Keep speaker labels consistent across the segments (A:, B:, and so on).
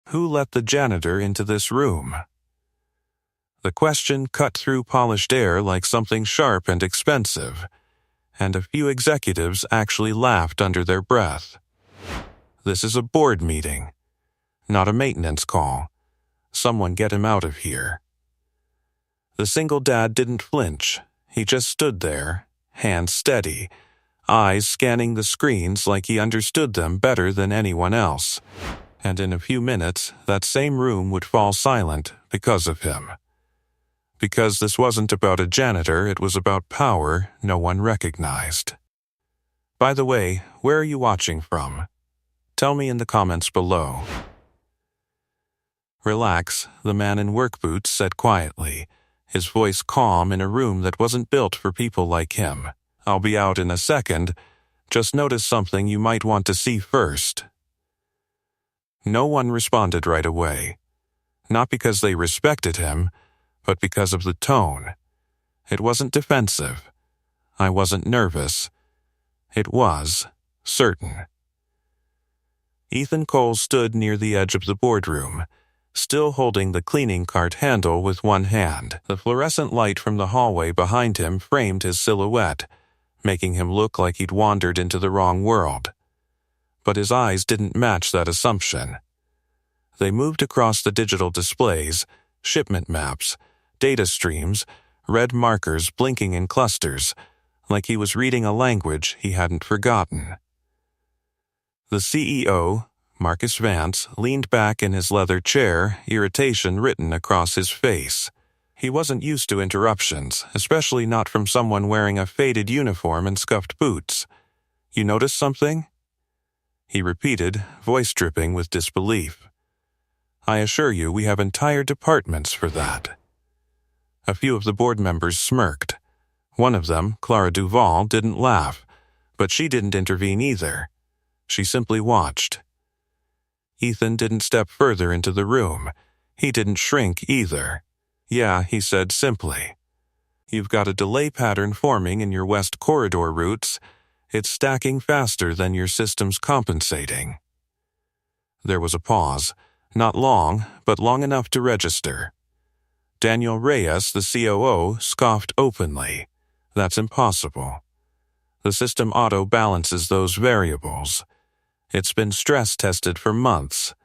A: Who let the janitor into this room? The question cut through polished air like something sharp and expensive, and a few executives actually laughed under their breath. This is a board meeting, not a maintenance call. Someone get him out of here. The single dad didn't flinch. He just stood there, hands steady, eyes scanning the screens like he understood them better than anyone else. And in a few minutes, that same room would fall silent because of him. Because this wasn't about a janitor, it was about power no one recognized. By the way, where are you watching from? Tell me in the comments below. Relax, the man in work boots said quietly, his voice calm in a room that wasn't built for people like him. I'll be out in a second. Just notice something you might want to see first. No one responded right away. Not because they respected him, but because of the tone. It wasn't defensive. I wasn't nervous. It was certain. Ethan Cole stood near the edge of the boardroom, still holding the cleaning cart handle with one hand. The fluorescent light from the hallway behind him framed his silhouette, making him look like he'd wandered into the wrong world. But his eyes didn't match that assumption. They moved across the digital displays, shipment maps, data streams, red markers blinking in clusters, like he was reading a language he hadn't forgotten. The CEO, Marcus Vance, leaned back in his leather chair, irritation written across his face. He wasn't used to interruptions, especially not from someone wearing a faded uniform and scuffed boots. You notice something? He repeated, voice dripping with disbelief. I assure you we have entire departments for that. A few of the board members smirked. One of them, Clara Duval, didn't laugh, but she didn't intervene either. She simply watched. Ethan didn't step further into the room. He didn't shrink either. Yeah, he said simply. You've got a delay pattern forming in your west corridor routes. It's stacking faster than your system's compensating. There was a pause. Not long, but long enough to register. Daniel Reyes, the COO, scoffed openly. That's impossible. The system auto-balances those variables. It's been stress-tested for months.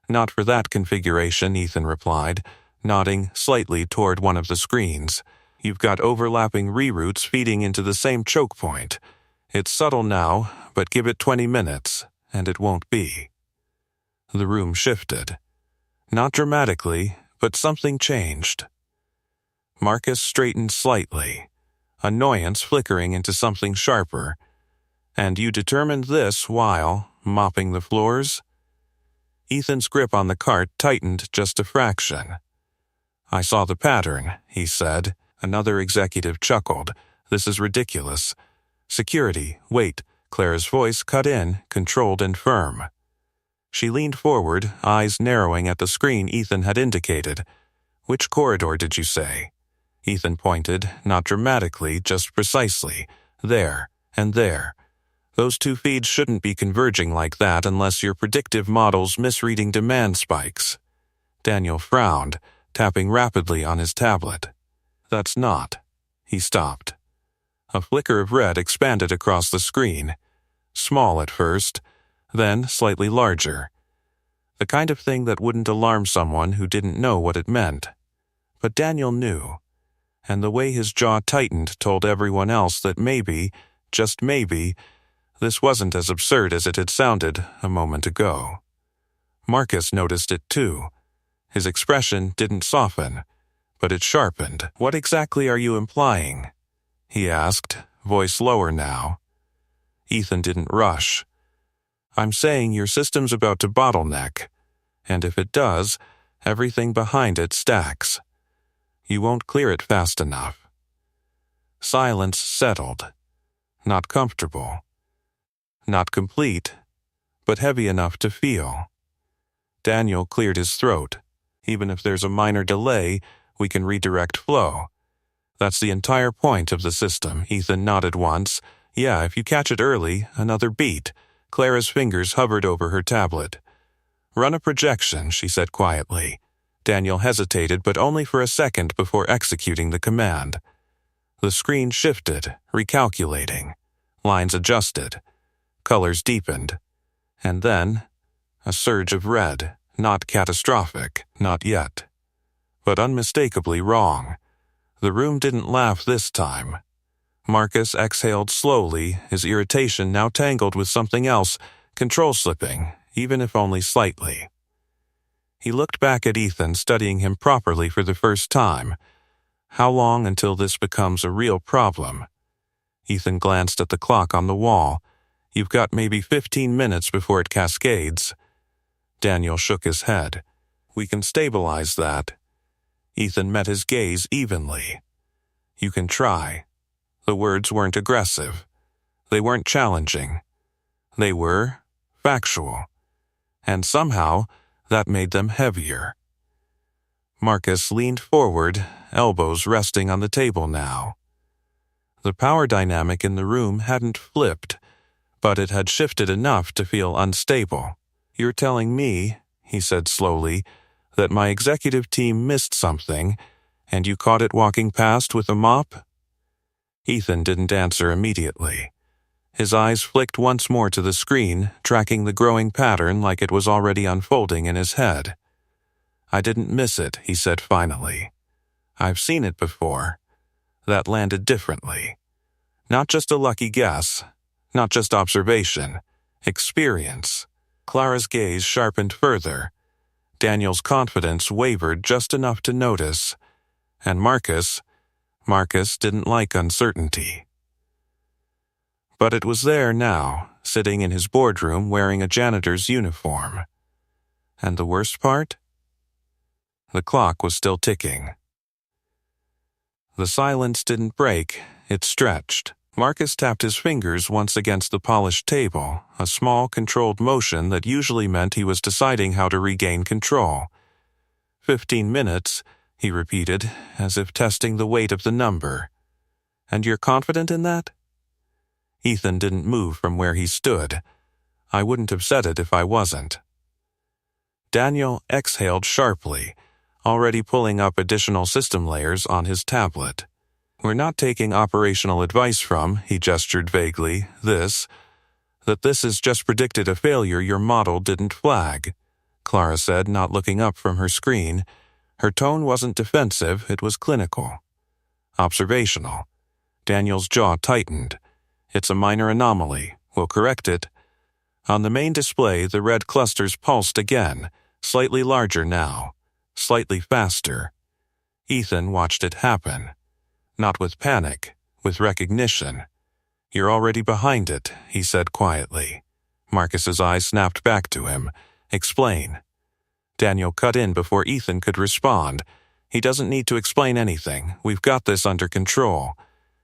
A: Not for that configuration, Ethan replied, nodding slightly toward one of the screens. You've got overlapping reroutes feeding into the same choke point. It's subtle now, but give it 20 minutes, and it won't be. The room shifted. Not dramatically, but something changed. Marcus straightened slightly, annoyance flickering into something sharper. And you determined this while mopping the floors? Ethan's grip on the cart tightened just a fraction. I saw the pattern, he said. Another executive chuckled. This is ridiculous. Security, wait. Clara's voice cut in, controlled and firm. She leaned forward, eyes narrowing at the screen Ethan had indicated. Which corridor did you say? Ethan pointed, not dramatically, just precisely. There, and there. Those two feeds shouldn't be converging like that unless your predictive model's misreading demand spikes. Daniel frowned, tapping rapidly on his tablet. That's not. He stopped. A flicker of red expanded across the screen. Small at first, then slightly larger. The kind of thing that wouldn't alarm someone who didn't know what it meant. But Daniel knew, and the way his jaw tightened told everyone else that maybe, just maybe, this wasn't as absurd as it had sounded a moment ago. Marcus noticed it too. His expression didn't soften, but it sharpened. What exactly are you implying? He asked, voice lower now. Ethan didn't rush. I'm saying your system's about to bottleneck, and if it does, everything behind it stacks. You won't clear it fast enough. Silence settled. Not comfortable. Not complete, but heavy enough to feel. Daniel cleared his throat. Even if there's a minor delay, we can redirect flow. That's the entire point of the system. Ethan nodded once. Yeah, if you catch it early, another beat. Clara's fingers hovered over her tablet. Run a projection, she said quietly. Daniel hesitated, but only for a second before executing the command. The screen shifted, recalculating. Lines adjusted. Colors deepened. And then, a surge of red, not catastrophic, not yet. But unmistakably wrong. The room didn't laugh this time. Marcus exhaled slowly, his irritation now tangled with something else, control slipping, even if only slightly. He looked back at Ethan, studying him properly for the first time. How long until this becomes a real problem? Ethan glanced at the clock on the wall. You've got maybe 15 minutes before it cascades. Daniel shook his head. We can stabilize that. Ethan met his gaze evenly. You can try. The words weren't aggressive. They weren't challenging. They were factual. And somehow, that made them heavier. Marcus leaned forward, elbows resting on the table now. The power dynamic in the room hadn't flipped, but it had shifted enough to feel unstable. You're telling me, he said slowly, that my executive team missed something, and you caught it walking past with a mop? Ethan didn't answer immediately. His eyes flicked once more to the screen, tracking the growing pattern like it was already unfolding in his head. I didn't miss it, he said finally. I've seen it before. That landed differently. Not just a lucky guess, not just observation, experience. Clara's gaze sharpened further. Daniel's confidence wavered just enough to notice. And Marcus didn't like uncertainty. But it was there now, sitting in his boardroom wearing a janitor's uniform. And the worst part? The clock was still ticking. The silence didn't break, it stretched. Marcus tapped his fingers once against the polished table, a small, controlled motion that usually meant he was deciding how to regain control. 15 minutes, he repeated, as if testing the weight of the number. And you're confident in that? Ethan didn't move from where he stood. I wouldn't have said it if I wasn't. Daniel exhaled sharply, already pulling up additional system layers on his tablet. We're not taking operational advice from, he gestured vaguely, that this has just predicted a failure your model didn't flag, Clara said, not looking up from her screen. Her tone wasn't defensive, it was clinical. Observational. Daniel's jaw tightened. It's a minor anomaly. We'll correct it. On the main display, the red clusters pulsed again, slightly larger now, slightly faster. Ethan watched it happen. Not with panic, with recognition. You're already behind it, he said quietly. Marcus's eyes snapped back to him. Explain. Daniel cut in before Ethan could respond. He doesn't need to explain anything. We've got this under control.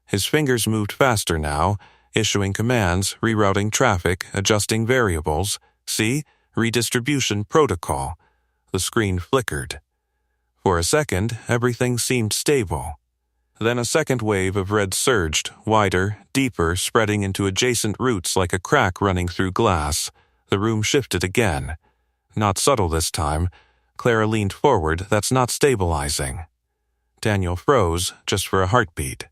A: His fingers moved faster now, issuing commands, rerouting traffic, adjusting variables. See? Redistribution protocol. The screen flickered. For a second, everything seemed stable. Then a second wave of red surged, wider, deeper, spreading into adjacent routes like a crack running through glass. The room shifted again. Not subtle this time. Clara leaned forward. That's not stabilizing. Daniel froze, just for a heartbeat.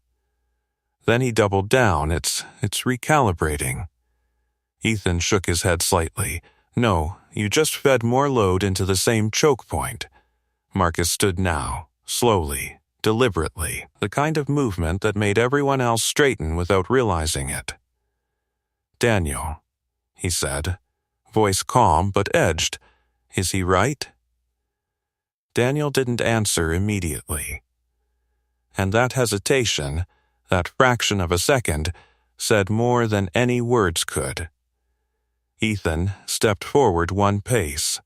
A: Then he doubled down. It's recalibrating. Ethan shook his head slightly. No, you just fed more load into the same choke point. Marcus stood now, slowly, deliberately, the kind of movement that made everyone else straighten without realizing it. Daniel, he said, voice calm but edged. Is he right? Daniel didn't answer immediately. And that hesitation, that fraction of a second, said more than any words could. Ethan stepped forward one pace.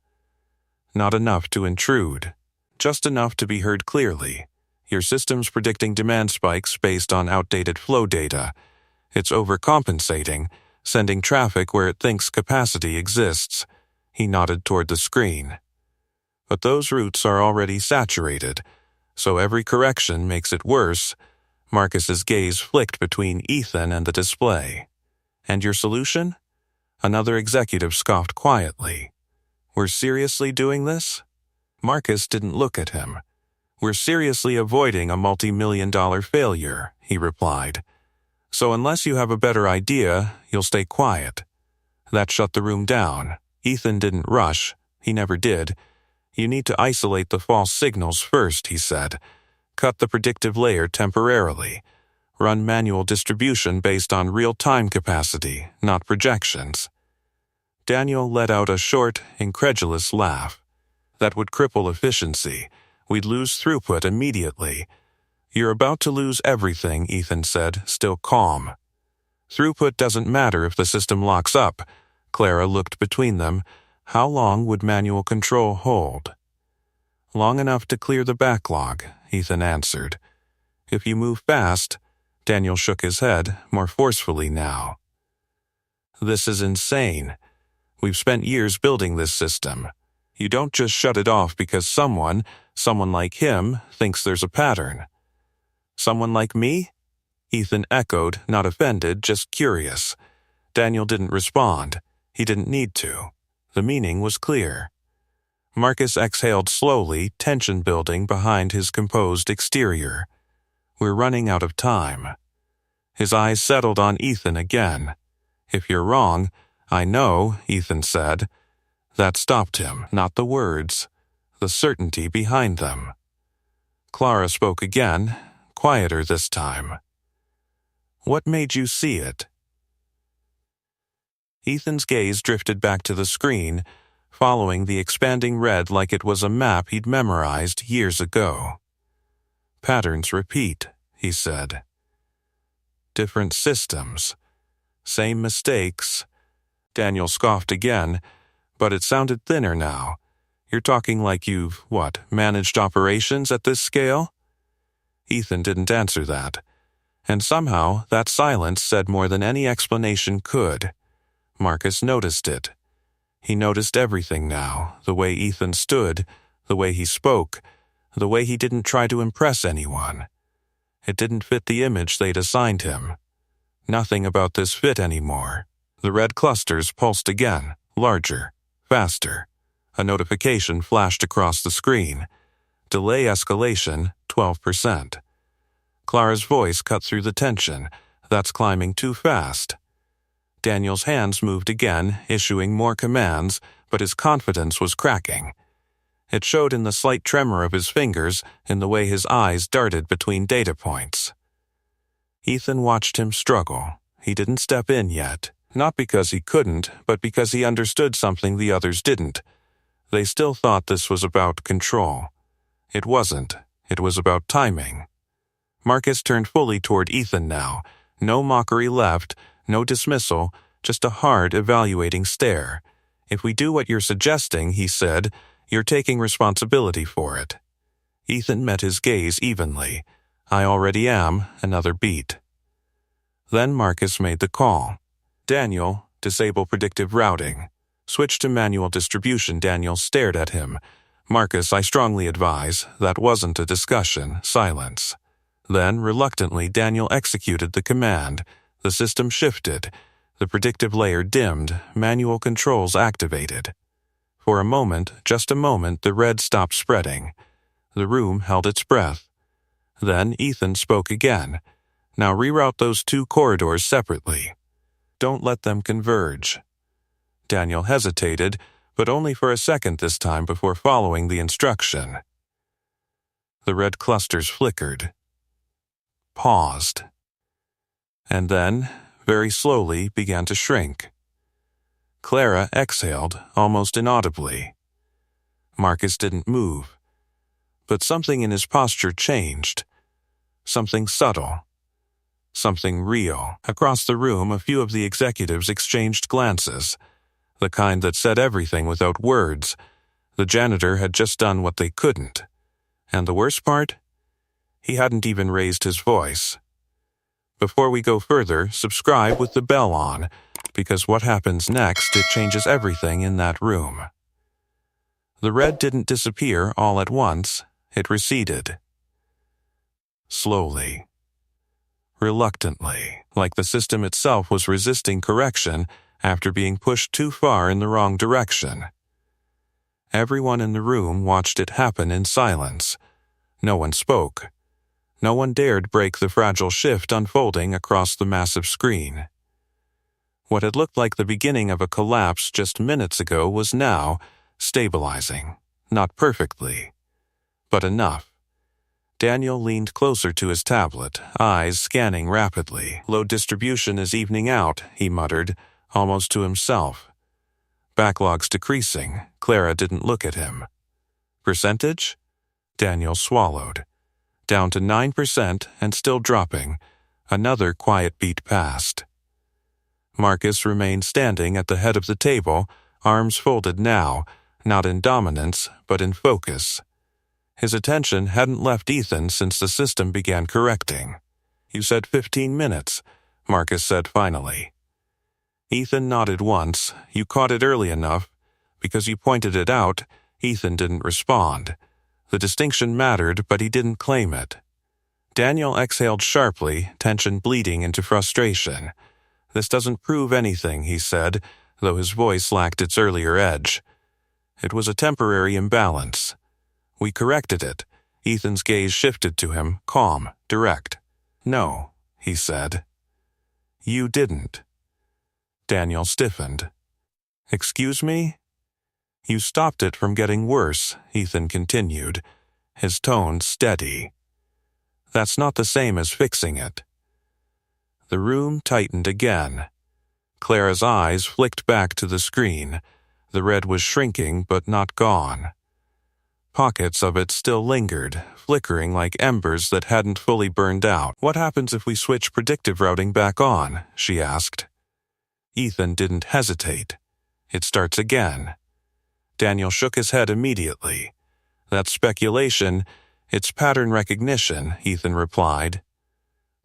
A: Not enough to intrude, just enough to be heard clearly. Your system's predicting demand spikes based on outdated flow data. It's overcompensating, sending traffic where it thinks capacity exists. He nodded toward the screen. But those routes are already saturated, so every correction makes it worse. Marcus's gaze flicked between Ethan and the display. And your solution? Another executive scoffed quietly. We're seriously doing this? Marcus didn't look at him. We're seriously avoiding a multi-million-dollar failure, he replied. So unless you have a better idea, you'll stay quiet. That shut the room down. Ethan didn't rush. He never did. You need to isolate the false signals first, he said. Cut the predictive layer temporarily. Run manual distribution based on real-time capacity, not projections. Daniel let out a short, incredulous laugh. That would cripple efficiency. We'd lose throughput immediately. You're about to lose everything, Ethan said, still calm. Throughput doesn't matter if the system locks up. Clara looked between them. How long would manual control hold? Long enough to clear the backlog, Ethan answered. If you move fast, Daniel shook his head, more forcefully now. This is insane. We've spent years building this system. You don't just shut it off because someone like him, thinks there's a pattern. Someone like me? Ethan echoed, not offended, just curious. Daniel didn't respond. He didn't need to. The meaning was clear. Marcus exhaled slowly, tension building behind his composed exterior. We're running out of time. His eyes settled on Ethan again. If you're wrong, I know, Ethan said. That stopped him, not the words, the certainty behind them. Clara spoke again, quieter this time. What made you see it? Ethan's gaze drifted back to the screen, following the expanding red like it was a map he'd memorized years ago. Patterns repeat, he said. Different systems. Same mistakes. Daniel scoffed again, but it sounded thinner now. You're talking like you've, managed operations at this scale? Ethan didn't answer that. And somehow, that silence said more than any explanation could. Marcus noticed it. He noticed everything now, the way Ethan stood, the way he spoke, the way he didn't try to impress anyone. It didn't fit the image they'd assigned him. Nothing about this fit anymore. The red clusters pulsed again, larger, faster. A notification flashed across the screen. Delay escalation, 12%. Clara's voice cut through the tension. That's climbing too fast. Daniel's hands moved again, issuing more commands, but his confidence was cracking. It showed in the slight tremor of his fingers, in the way his eyes darted between data points. Ethan watched him struggle. He didn't step in yet, not because he couldn't, but because he understood something the others didn't. They still thought this was about control. It wasn't. It was about timing. Marcus turned fully toward Ethan now. No mockery left, no dismissal, just a hard, evaluating stare. If we do what you're suggesting, he said, you're taking responsibility for it. Ethan met his gaze evenly. I already am, another beat. Then Marcus made the call. Daniel, disable predictive routing. Switch to manual distribution. Daniel stared at him. Marcus, I strongly advise. That wasn't a discussion. Silence. Then, reluctantly, Daniel executed the command. The system shifted. The predictive layer dimmed. Manual controls activated. For a moment, just a moment, the red stopped spreading. The room held its breath. Then Ethan spoke again. Now reroute those two corridors separately. Don't let them converge. Daniel hesitated, but only for a second this time before following the instruction. The red clusters flickered. Paused. And then, very slowly, began to shrink. Clara exhaled, almost inaudibly. Marcus didn't move. But something in his posture changed. Something subtle. Something real. Across the room, a few of the executives exchanged glances. The kind that said everything without words. The janitor had just done what they couldn't. And the worst part? He hadn't even raised his voice. Before we go further, subscribe with the bell on, because what happens next, it changes everything in that room. The red didn't disappear all at once. It receded. Slowly. Reluctantly, like the system itself was resisting correction after being pushed too far in the wrong direction. Everyone in the room watched it happen in silence. No one spoke. No one dared break the fragile shift unfolding across the massive screen. What had looked like the beginning of a collapse just minutes ago was now stabilizing. Not perfectly, but enough. Daniel leaned closer to his tablet, eyes scanning rapidly. Load distribution is evening out, he muttered, almost to himself. Backlogs decreasing. Clara didn't look at him. Percentage? Daniel swallowed. Down to 9% and still dropping. Another quiet beat passed. Marcus remained standing at the head of the table, arms folded now, not in dominance, but in focus. His attention hadn't left Ethan since the system began correcting. You said 15 minutes, Marcus said finally. Ethan nodded once. You caught it early enough. Because you pointed it out, Ethan didn't respond. The distinction mattered, but he didn't claim it. Daniel exhaled sharply, tension bleeding into frustration. This doesn't prove anything, he said, though his voice lacked its earlier edge. It was a temporary imbalance. We corrected it. Ethan's gaze shifted to him, calm, direct. No, he said. You didn't. Daniel stiffened. Excuse me? You stopped it from getting worse, Ethan continued, his tone steady. That's not the same as fixing it. The room tightened again. Clara's eyes flicked back to the screen. The red was shrinking, but not gone. Pockets of it still lingered, flickering like embers that hadn't fully burned out. What happens if we switch predictive routing back on? She asked. Ethan didn't hesitate. It starts again. Daniel shook his head immediately. That's speculation. It's pattern recognition, Ethan replied.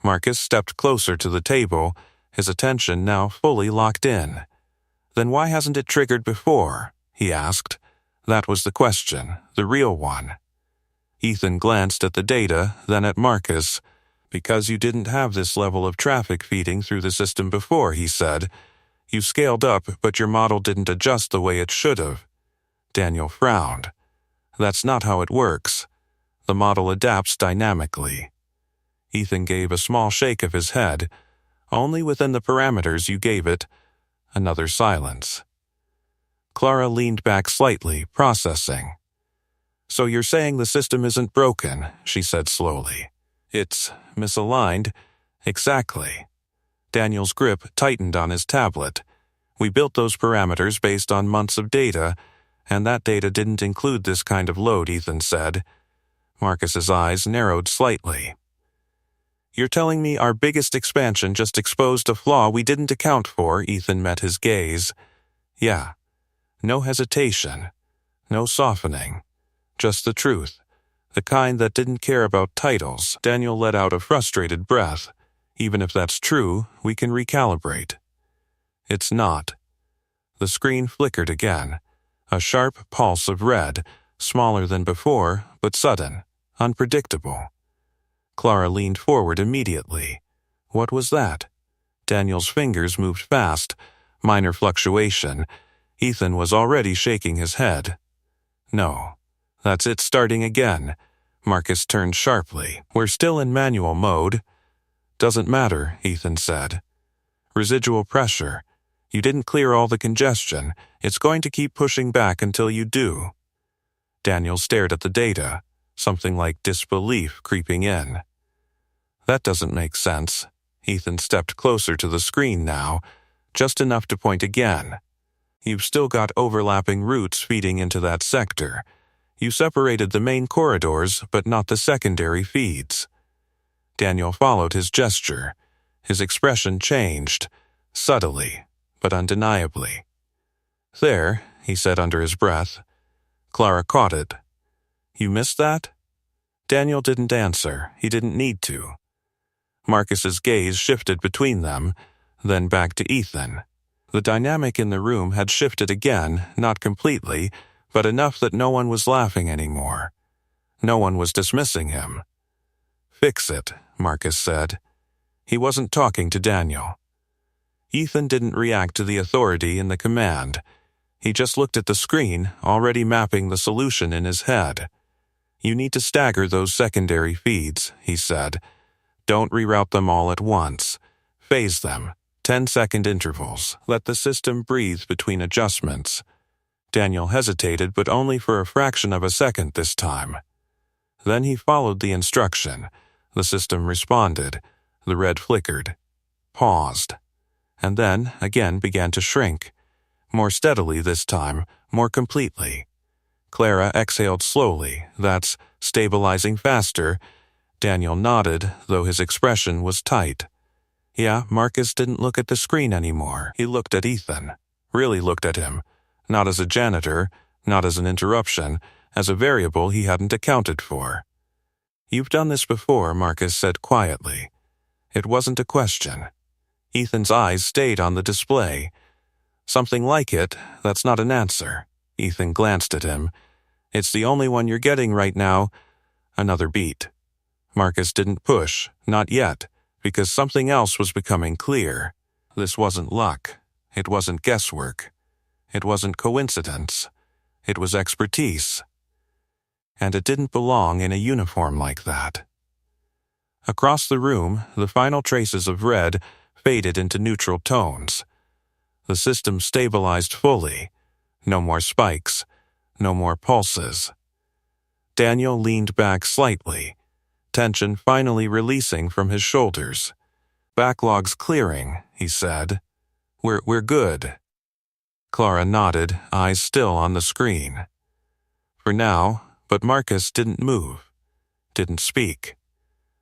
A: Marcus stepped closer to the table, his attention now fully locked in. Then why hasn't it triggered before? He asked. That was the question, the real one. Ethan glanced at the data, then at Marcus. Because you didn't have this level of traffic feeding through the system before, he said. You scaled up, but your model didn't adjust the way it should have. Daniel frowned. That's not how it works. The model adapts dynamically. Ethan gave a small shake of his head. Only within the parameters you gave it. Another silence. Clara leaned back slightly, processing. So you're saying the system isn't broken, she said slowly. It's misaligned. Exactly. Daniel's grip tightened on his tablet. We built those parameters based on months of data, and that data didn't include this kind of load, Ethan said. Marcus's eyes narrowed slightly. You're telling me our biggest expansion just exposed a flaw we didn't account for? Ethan met his gaze. Yeah. No hesitation. No softening. Just the truth. The kind that didn't care about titles. Daniel let out a frustrated breath. Even if that's true, we can recalibrate. It's not. The screen flickered again. A sharp pulse of red, smaller than before, but sudden, unpredictable. Clara leaned forward immediately. What was that? Daniel's fingers moved fast. Minor fluctuation. Ethan was already shaking his head. No. That's it starting again. Marcus turned sharply. We're still in manual mode. Doesn't matter, Ethan said. Residual pressure. You didn't clear all the congestion. It's going to keep pushing back until you do. Daniel stared at the data, something like disbelief creeping in. That doesn't make sense. Ethan stepped closer to the screen now, just enough to point again. You've still got overlapping routes feeding into that sector. You separated the main corridors, but not the secondary feeds. Daniel followed his gesture. His expression changed, subtly, but undeniably. There, he said under his breath. Clara caught it. You missed that? Daniel didn't answer. He didn't need to. Marcus's gaze shifted between them, then back to Ethan. The dynamic in the room had shifted again, not completely, but enough that no one was laughing anymore. No one was dismissing him. Fix it, Marcus said. He wasn't talking to Daniel. Ethan didn't react to the authority in the command. He just looked at the screen, already mapping the solution in his head. You need to stagger those secondary feeds, he said. Don't reroute them all at once. Phase them, 10-second intervals. Let the system breathe between adjustments. Daniel hesitated, but only for a fraction of a second this time. Then he followed the instruction. The system responded. The red flickered, paused, and then again began to shrink. More steadily this time, more completely. Clara exhaled slowly. That's stabilizing faster. Daniel nodded, though his expression was tight. Yeah, Marcus didn't look at the screen anymore. He looked at Ethan. Really looked at him. Not as a janitor, not as an interruption, as a variable he hadn't accounted for. You've done this before, Marcus said quietly. It wasn't a question. Ethan's eyes stayed on the display. Something like it, that's not an answer. Ethan glanced at him. It's the only one you're getting right now. Another beat. Marcus didn't push, not yet, because something else was becoming clear. This wasn't luck. It wasn't guesswork. It wasn't coincidence. It was expertise. And it didn't belong in a uniform like that. Across the room, the final traces of red faded into neutral tones. The system stabilized fully. No more spikes. No more pulses. Daniel leaned back slightly, tension finally releasing from his shoulders. Backlog's clearing, he said. We're good. Clara nodded, eyes still on the screen. For now, but Marcus didn't move, didn't speak,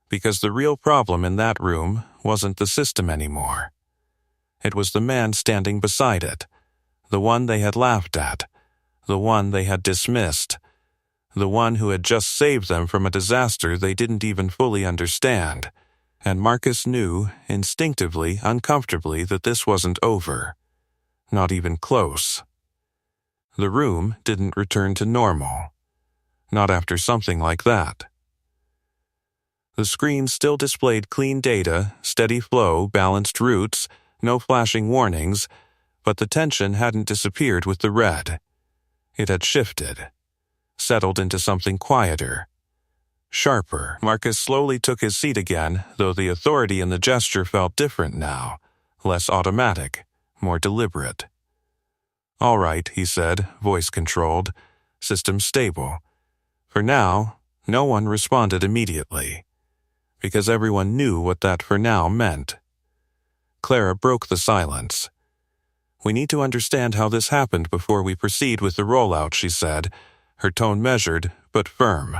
A: because the real problem in that room wasn't the system anymore. It was the man standing beside it, the one they had laughed at, the one they had dismissed, the one who had just saved them from a disaster they didn't even fully understand. And Marcus knew, instinctively, uncomfortably, that this wasn't over. Not even close. The room didn't return to normal. Not after something like that. The screen still displayed clean data, steady flow, balanced routes, no flashing warnings, but the tension hadn't disappeared with the red. It had shifted, settled into something quieter, sharper. Marcus slowly took his seat again, though the authority in the gesture felt different now, less automatic, more deliberate. All right, he said, voice controlled, system stable. For now, no one responded immediately, because everyone knew what that for now meant. Clara broke the silence. We need to understand how this happened before we proceed with the rollout, she said, her tone measured but firm.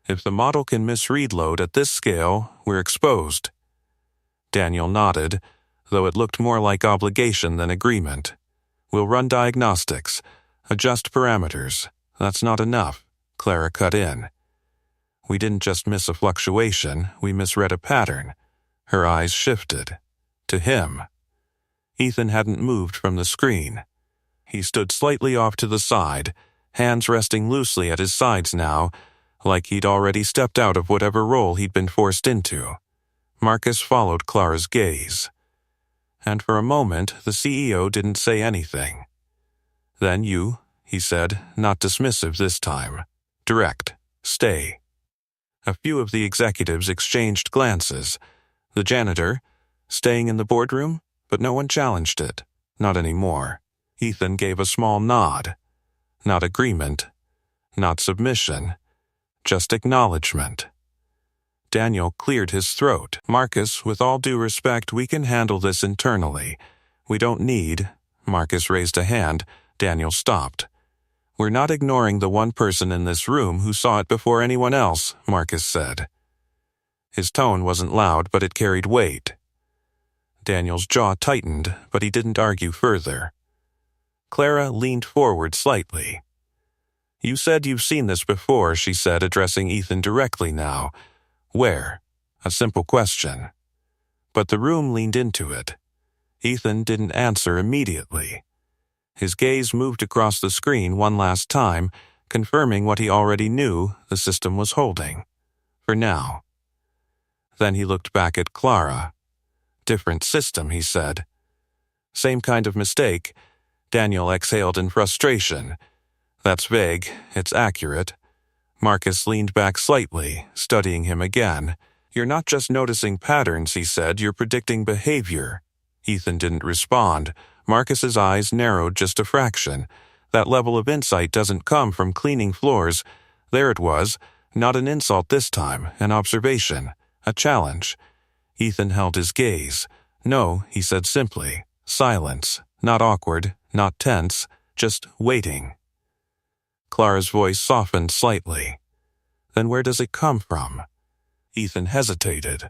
A: If the model can misread load at this scale, we're exposed. Daniel nodded, though it looked more like obligation than agreement. We'll run diagnostics, adjust parameters. That's not enough, Clara cut in. We didn't just miss a fluctuation, we misread a pattern. Her eyes shifted. To him. Ethan hadn't moved from the screen. He stood slightly off to the side, hands resting loosely at his sides now, like he'd already stepped out of whatever role he'd been forced into. Marcus followed Clara's gaze. And for a moment, the CEO didn't say anything. Then you, he said, not dismissive this time. Direct. Stay. A few of the executives exchanged glances. The janitor, staying in the boardroom, but no one challenged it. Not anymore. Ethan gave a small nod. Not agreement. Not submission. Just acknowledgement. Daniel cleared his throat. Marcus, with all due respect, we can handle this internally. We don't need... Marcus raised a hand. Daniel stopped. We're not ignoring the one person in this room who saw it before anyone else, Marcus said. His tone wasn't loud, but it carried weight. Daniel's jaw tightened, but he didn't argue further. Clara leaned forward slightly. You said you've seen this before, she said, addressing Ethan directly now. Where? A simple question. But the room leaned into it. Ethan didn't answer immediately. His gaze moved across the screen one last time, confirming what he already knew the system was holding. For now. Then he looked back at Clara. Different system, he said. Same kind of mistake. Daniel exhaled in frustration. That's vague. It's accurate. Marcus leaned back slightly, studying him again. You're not just noticing patterns, he said. You're predicting behavior. Ethan didn't respond. Marcus's eyes narrowed just a fraction. That level of insight doesn't come from cleaning floors. There it was. Not an insult this time. An observation. A challenge. Ethan held his gaze. No, he said simply. Silence. Not awkward. Not tense. Just waiting. Clara's voice softened slightly. Then where does it come from? Ethan hesitated.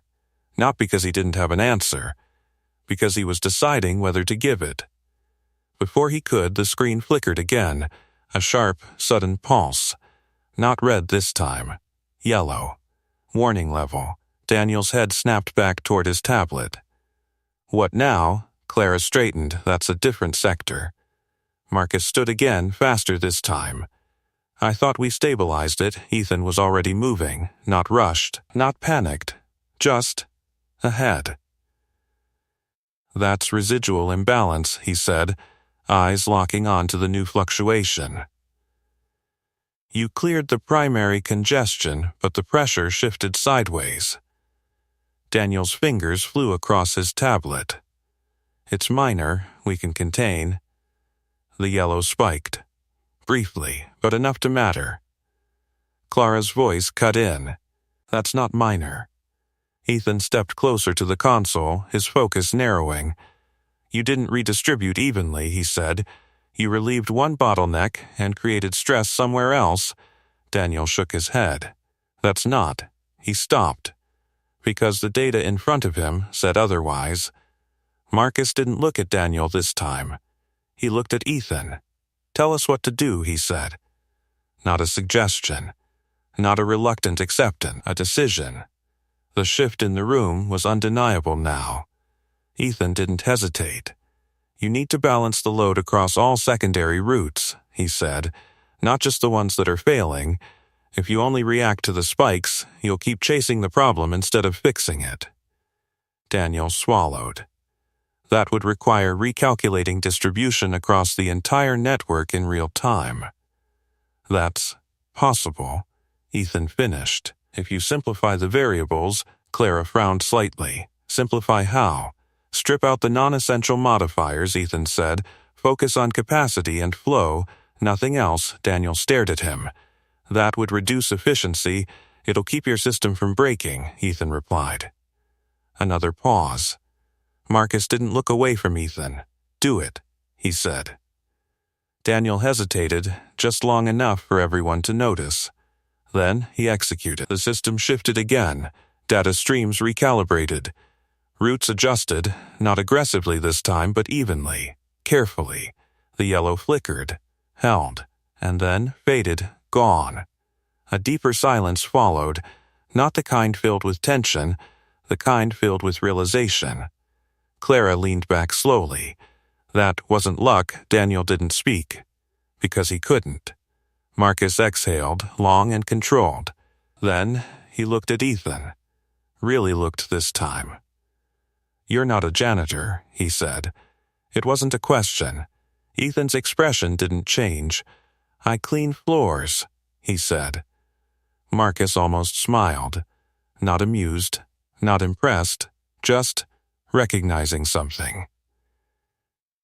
A: Not because he didn't have an answer. Because he was deciding whether to give it. Before he could, the screen flickered again. A sharp, sudden pulse. Not red this time. Yellow. Warning level. Daniel's head snapped back toward his tablet. What now? Clara straightened. That's a different sector. Marcus stood again, faster this time. I thought we stabilized it. Ethan was already moving, not rushed, not panicked. Just ahead. That's residual imbalance, he said, eyes locking on to the new fluctuation. You cleared the primary congestion, but the pressure shifted sideways. Daniel's fingers flew across his tablet. It's minor, we can contain. The yellow spiked. Briefly, but enough to matter. Clara's voice cut in. That's not minor. Ethan stepped closer to the console, his focus narrowing. You didn't redistribute evenly, he said. You relieved one bottleneck and created stress somewhere else. Daniel shook his head. That's not. He stopped. Because the data in front of him said otherwise. Marcus didn't look at Daniel this time. He looked at Ethan. Tell us what to do, he said. Not a suggestion. Not a reluctant acceptance, a decision. The shift in the room was undeniable now. Ethan didn't hesitate. You need to balance the load across all secondary routes, he said, not just the ones that are failing. If you only react to the spikes, you'll keep chasing the problem instead of fixing it. Daniel swallowed. That would require recalculating distribution across the entire network in real time. That's possible, Ethan finished. If you simplify the variables, Clara frowned slightly. Simplify how? Strip out the non-essential modifiers, Ethan said. Focus on capacity and flow, nothing else. Daniel stared at him. That would reduce efficiency. It'll keep your system from breaking, Ethan replied. Another pause. Marcus didn't look away from Ethan. Do it, he said. Daniel hesitated, just long enough for everyone to notice. Then he executed. The system shifted again. Data streams recalibrated. Routes adjusted, not aggressively this time, but evenly, carefully. The yellow flickered, held, and then faded, gone. A deeper silence followed, not the kind filled with tension, the kind filled with realization. Clara leaned back slowly. That wasn't luck. Daniel didn't speak. Because he couldn't. Marcus exhaled, long and controlled. Then he looked at Ethan. Really looked this time. You're not a janitor, he said. It wasn't a question. Ethan's expression didn't change. I clean floors, he said. Marcus almost smiled. Not amused, not impressed, just recognizing something.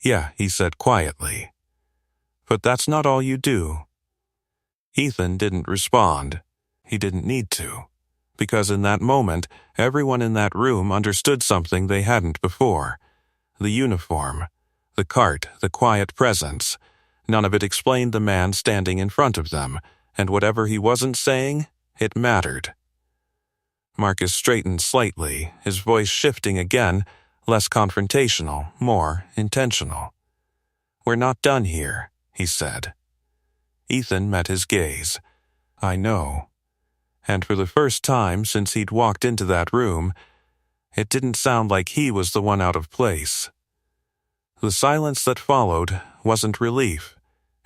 A: Yeah, he said quietly. But that's not all you do. Ethan didn't respond. He didn't need to. Because in that moment, everyone in that room understood something they hadn't before. The uniform, the cart, the quiet presence. None of it explained the man standing in front of them, and whatever he wasn't saying, it mattered. Marcus straightened slightly, his voice shifting again, less confrontational, more intentional. We're not done here, he said. Ethan met his gaze. I know. And for the first time since he'd walked into that room, it didn't sound like he was the one out of place. The silence that followed wasn't relief.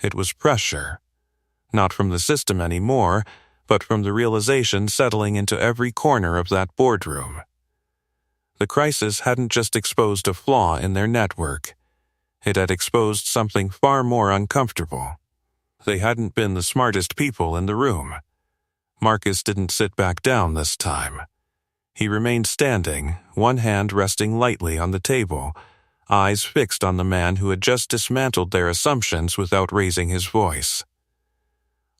A: It was pressure. Not from the system anymore, but from the realization settling into every corner of that boardroom. The crisis hadn't just exposed a flaw in their network. It had exposed something far more uncomfortable. They hadn't been the smartest people in the room. Marcus didn't sit back down this time. He remained standing, one hand resting lightly on the table, eyes fixed on the man who had just dismantled their assumptions without raising his voice.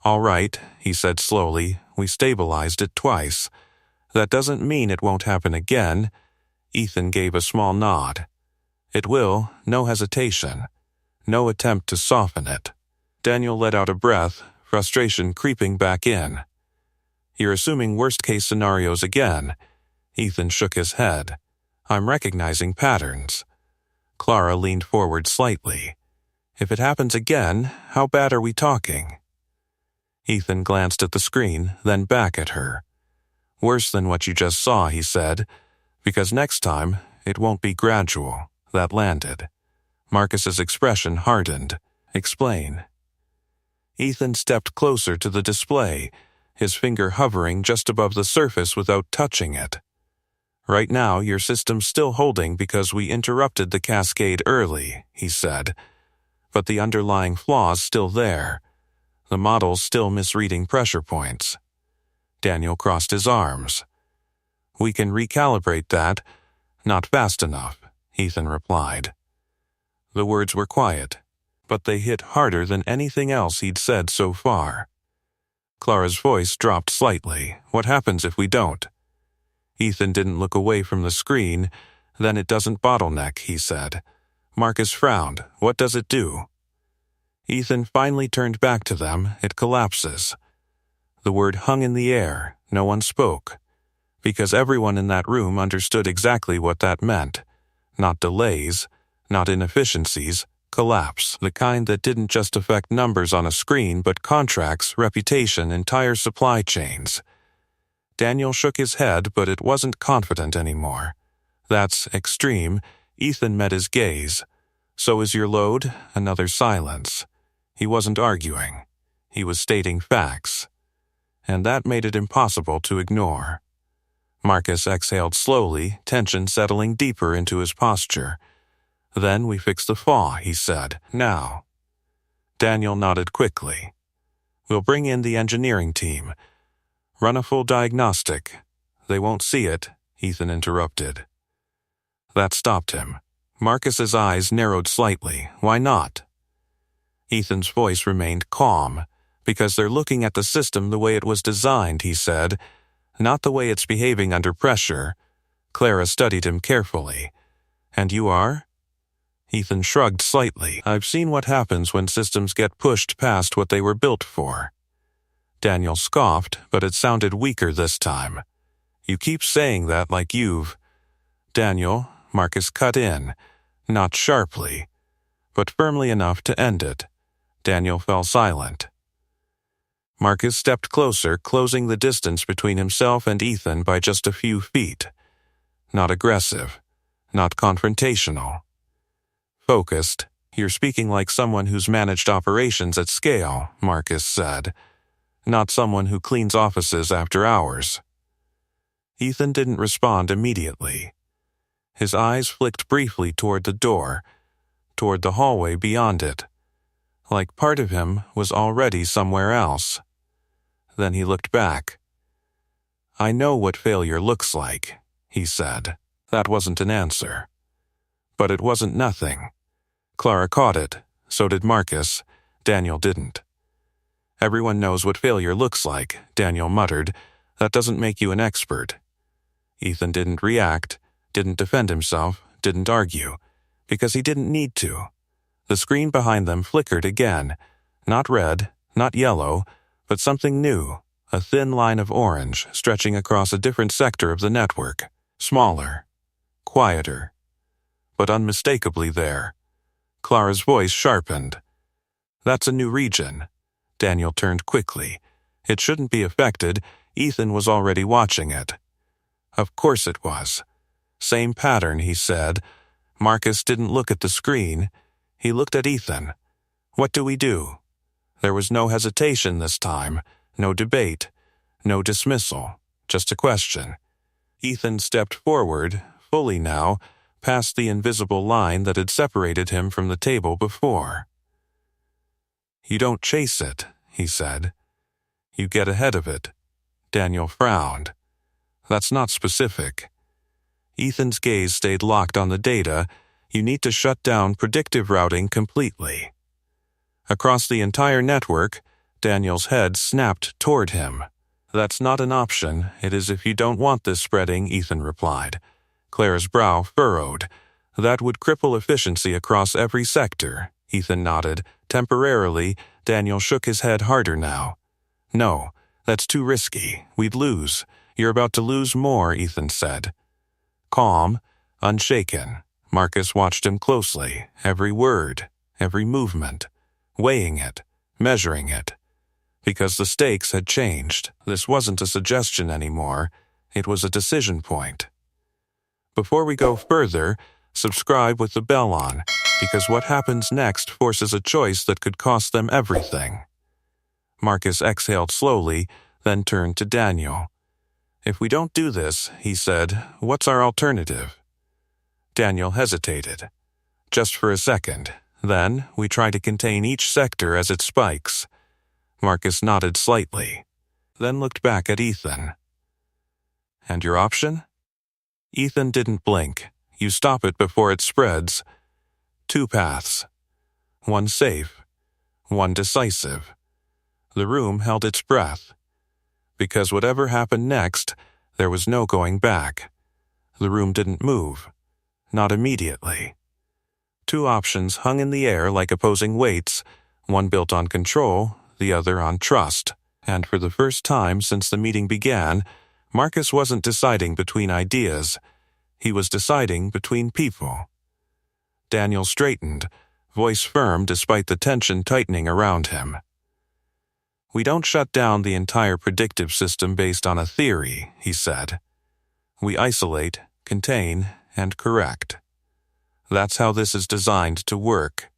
A: "All right," he said slowly, "we stabilized it twice. That doesn't mean it won't happen again." Ethan gave a small nod. "It will, no hesitation. No attempt to soften it." Daniel let out a breath, frustration creeping back in. "You're assuming worst-case scenarios again." Ethan shook his head. "I'm recognizing patterns." Clara leaned forward slightly. "If it happens again, how bad are we talking?" Ethan glanced at the screen, then back at her. "Worse than what you just saw," he said, "because next time, it won't be gradual." That landed. Marcus's expression hardened. "Explain." Ethan stepped closer to the display, his finger hovering just above the surface without touching it. "Right now, your system's still holding because we interrupted the cascade early," he said. "But the underlying flaw's still there. The model's still misreading pressure points." Daniel crossed his arms. "We can recalibrate that." "Not fast enough," Ethan replied. The words were quiet, but they hit harder than anything else he'd said so far. Clara's voice dropped slightly. "What happens if we don't?" Ethan didn't look away from the screen. "Then it doesn't bottleneck," he said. Marcus frowned. "What does it do?" Ethan finally turned back to them. "It collapses." The word hung in the air. No one spoke, because everyone in that room understood exactly what that meant. Not delays, not inefficiencies, collapse. The kind that didn't just affect numbers on a screen, but contracts, reputation, entire supply chains. Daniel shook his head, but it wasn't confident anymore. "That's extreme." Ethan met his gaze. "So is your load?" Another silence. He wasn't arguing. He was stating facts. And that made it impossible to ignore. Marcus exhaled slowly, tension settling deeper into his posture. "Then we fix the flaw," he said. "Now." Daniel nodded quickly. "We'll bring in the engineering team. Run a full diagnostic." "They won't see it," Ethan interrupted. That stopped him. Marcus's eyes narrowed slightly. "Why not?" Ethan's voice remained calm. "Because they're looking at the system the way it was designed," he said, "not the way it's behaving under pressure." Clara studied him carefully. "And you are?" Ethan shrugged slightly. "I've seen what happens when systems get pushed past what they were built for." Daniel scoffed, but it sounded weaker this time. "You keep saying that like you've—" "Daniel," Marcus cut in, not sharply, but firmly enough to end it. Daniel fell silent. Marcus stepped closer, closing the distance between himself and Ethan by just a few feet. Not aggressive, not confrontational. Focused. "You're speaking like someone who's managed operations at scale," Marcus said. "Not someone who cleans offices after hours." Ethan didn't respond immediately. His eyes flicked briefly toward the door, toward the hallway beyond it, like part of him was already somewhere else. Then he looked back. "I know what failure looks like," he said. That wasn't an answer. But it wasn't nothing. Clara caught it. So did Marcus. Daniel didn't. "Everyone knows what failure looks like," Daniel muttered. "That doesn't make you an expert." Ethan didn't react, didn't defend himself, didn't argue, because he didn't need to. The screen behind them flickered again. Not red, not yellow, but something new, a thin line of orange stretching across a different sector of the network. Smaller, quieter, but unmistakably there. Clara's voice sharpened. "That's a new region." Daniel turned quickly. It shouldn't be affected. Ethan was already watching it. Of course it was. Same pattern, he said. Marcus didn't look at the screen. He looked at Ethan. "What do we do?" There was no hesitation this time, no debate, no dismissal, just a question. Ethan stepped forward, fully now, past the invisible line that had separated him from the table before. "You don't chase it," he said. "You get ahead of it." Daniel frowned. "That's not specific." Ethan's gaze stayed locked on the data. "You need to shut down predictive routing completely." Across the entire network, Daniel's head snapped toward him. "That's not an option. It is if you don't want this spreading," Ethan replied. Claire's brow furrowed. "That would cripple efficiency across every sector." Ethan nodded. Temporarily, Daniel shook his head harder now. "No, that's too risky. We'd lose. You're about to lose more," Ethan said. Calm, unshaken, Marcus watched him closely, every word, every movement, weighing it, measuring it. Because the stakes had changed. This wasn't a suggestion anymore. It was a decision point. Before we go further, subscribe with the bell on, because what happens next forces a choice that could cost them everything. Marcus exhaled slowly, then turned to Daniel. "If we don't do this," he said, "what's our alternative?" Daniel hesitated. "Just for a second. Then, we try to contain each sector as it spikes." Marcus nodded slightly, then looked back at Ethan. "And your option?" Ethan didn't blink. "You stop it before it spreads. 2 paths. One safe, one decisive." The room held its breath. Because whatever happened next, there was no going back. The room didn't move. Not immediately. 2 options hung in the air like opposing weights, one built on control, the other on trust. And for the first time since the meeting began, Marcus wasn't deciding between ideas. He was deciding between people. Daniel straightened, voice firm despite the tension tightening around him. "We don't shut down the entire predictive system based on a theory," he said. "We isolate, contain, and correct. That's how this is designed to work."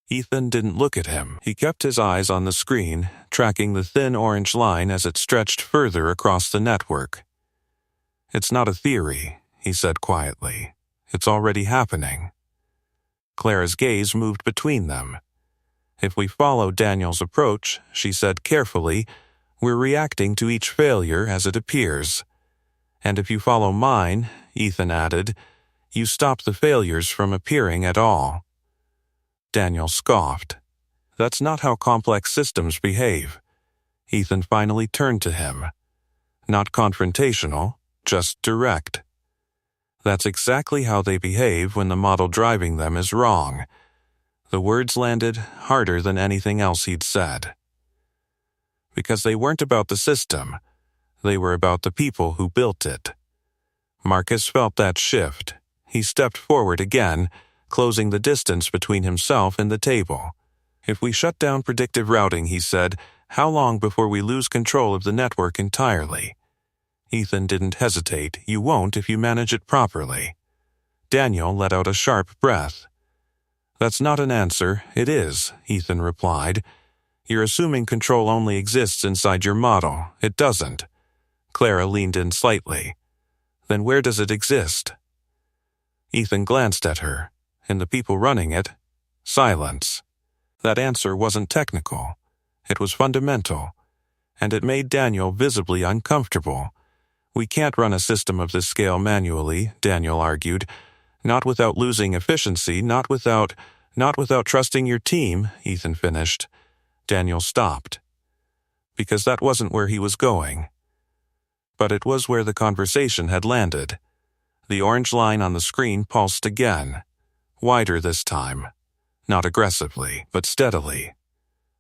A: Ethan didn't look at him. He kept his eyes on the screen, tracking the thin orange line as it stretched further across the network. "It's not a theory," he said quietly. "It's already happening." Claire's gaze moved between them. "If we follow Daniel's approach," she said carefully, "we're reacting to each failure as it appears. And if you follow mine," Ethan added, "you stop the failures from appearing at all." Daniel scoffed. "That's not how complex systems behave." Ethan finally turned to him. "Not confrontational, just direct. That's exactly how they behave when the model driving them is wrong." The words landed harder than anything else he'd said. Because they weren't about the system. They were about the people who built it. Marcus felt that shift. He stepped forward again, closing the distance between himself and the table. "If we shut down predictive routing," he said, "how long before we lose control of the network entirely?" Ethan didn't hesitate. "You won't if you manage it properly." Daniel let out a sharp breath. "That's not an answer. It is," Ethan replied. "You're assuming control only exists inside your model. It doesn't." Clara leaned in slightly. "Then where does it exist?" Ethan glanced at her. "In the people running it." Silence. That answer wasn't technical. It was fundamental. And it made Daniel visibly uncomfortable. "We can't run a system of this scale manually," Daniel argued. "Not without losing efficiency, not without trusting your team," Ethan finished. Daniel stopped. Because that wasn't where he was going. But it was where the conversation had landed. The orange line on the screen pulsed again. Wider this time. Not aggressively, but steadily.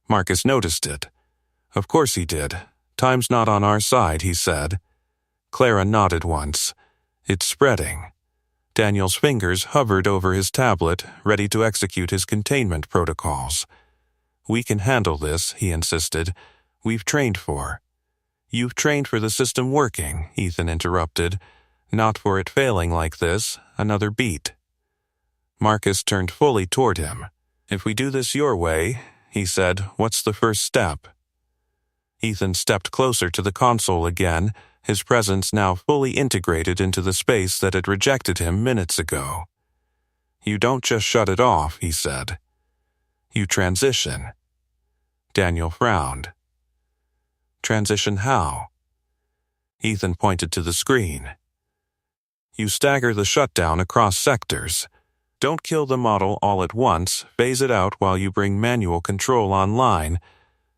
A: Marcus noticed it. "Of course he did. Time's not on our side," he said. Clara nodded once. "It's spreading." Daniel's fingers hovered over his tablet, ready to execute his containment protocols. "We can handle this," he insisted. "We've trained for." "You've trained for the system working," Ethan interrupted. "Not for it failing like this, another beat." Marcus turned fully toward him. "If we do this your way," he said, "what's the first step?" Ethan stepped closer to the console again, his presence now fully integrated into the space that had rejected him minutes ago. "You don't just shut it off," he said. "You transition." Daniel frowned. "Transition how?" Ethan pointed to the screen. "You stagger the shutdown across sectors. Don't kill the model all at once, phase it out while you bring manual control online."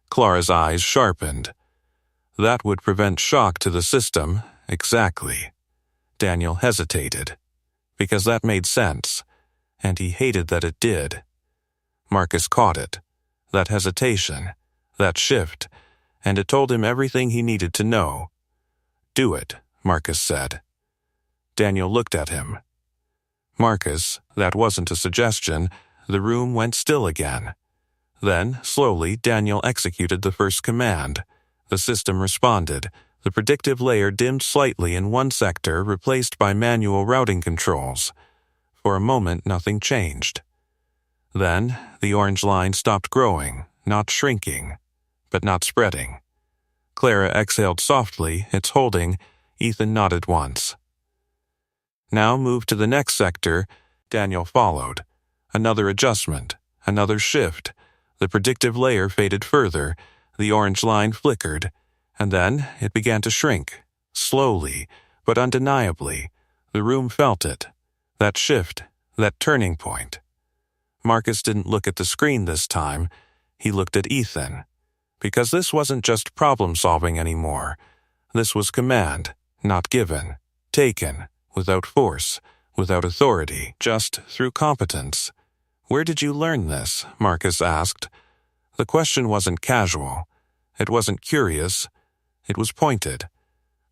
A: Clara's eyes sharpened. "That would prevent shock to the system." "Exactly." Daniel hesitated, because that made sense, and he hated that it did. Marcus caught it, that hesitation, that shift, and it told him everything he needed to know. "Do it," Marcus said. Daniel looked at him. "Marcus, that wasn't a suggestion." The room went still again. Then, slowly, Daniel executed the first command. The system responded. The predictive layer dimmed slightly in one sector, replaced by manual routing controls. For a moment, nothing changed. Then, the orange line stopped growing, not shrinking, but not spreading. Clara exhaled softly, its holding. Ethan nodded once. "Now move to the next sector." Daniel followed. Another adjustment, another shift. The predictive layer faded further, the orange line flickered, and then it began to shrink, slowly, but undeniably. The room felt it. That shift, that turning point. Marcus didn't look at the screen this time. He looked at Ethan. Because this wasn't just problem-solving anymore. This was command, not given, taken, without force, without authority, just through competence. "Where did you learn this?" Marcus asked. The question wasn't casual. It wasn't curious. It was pointed.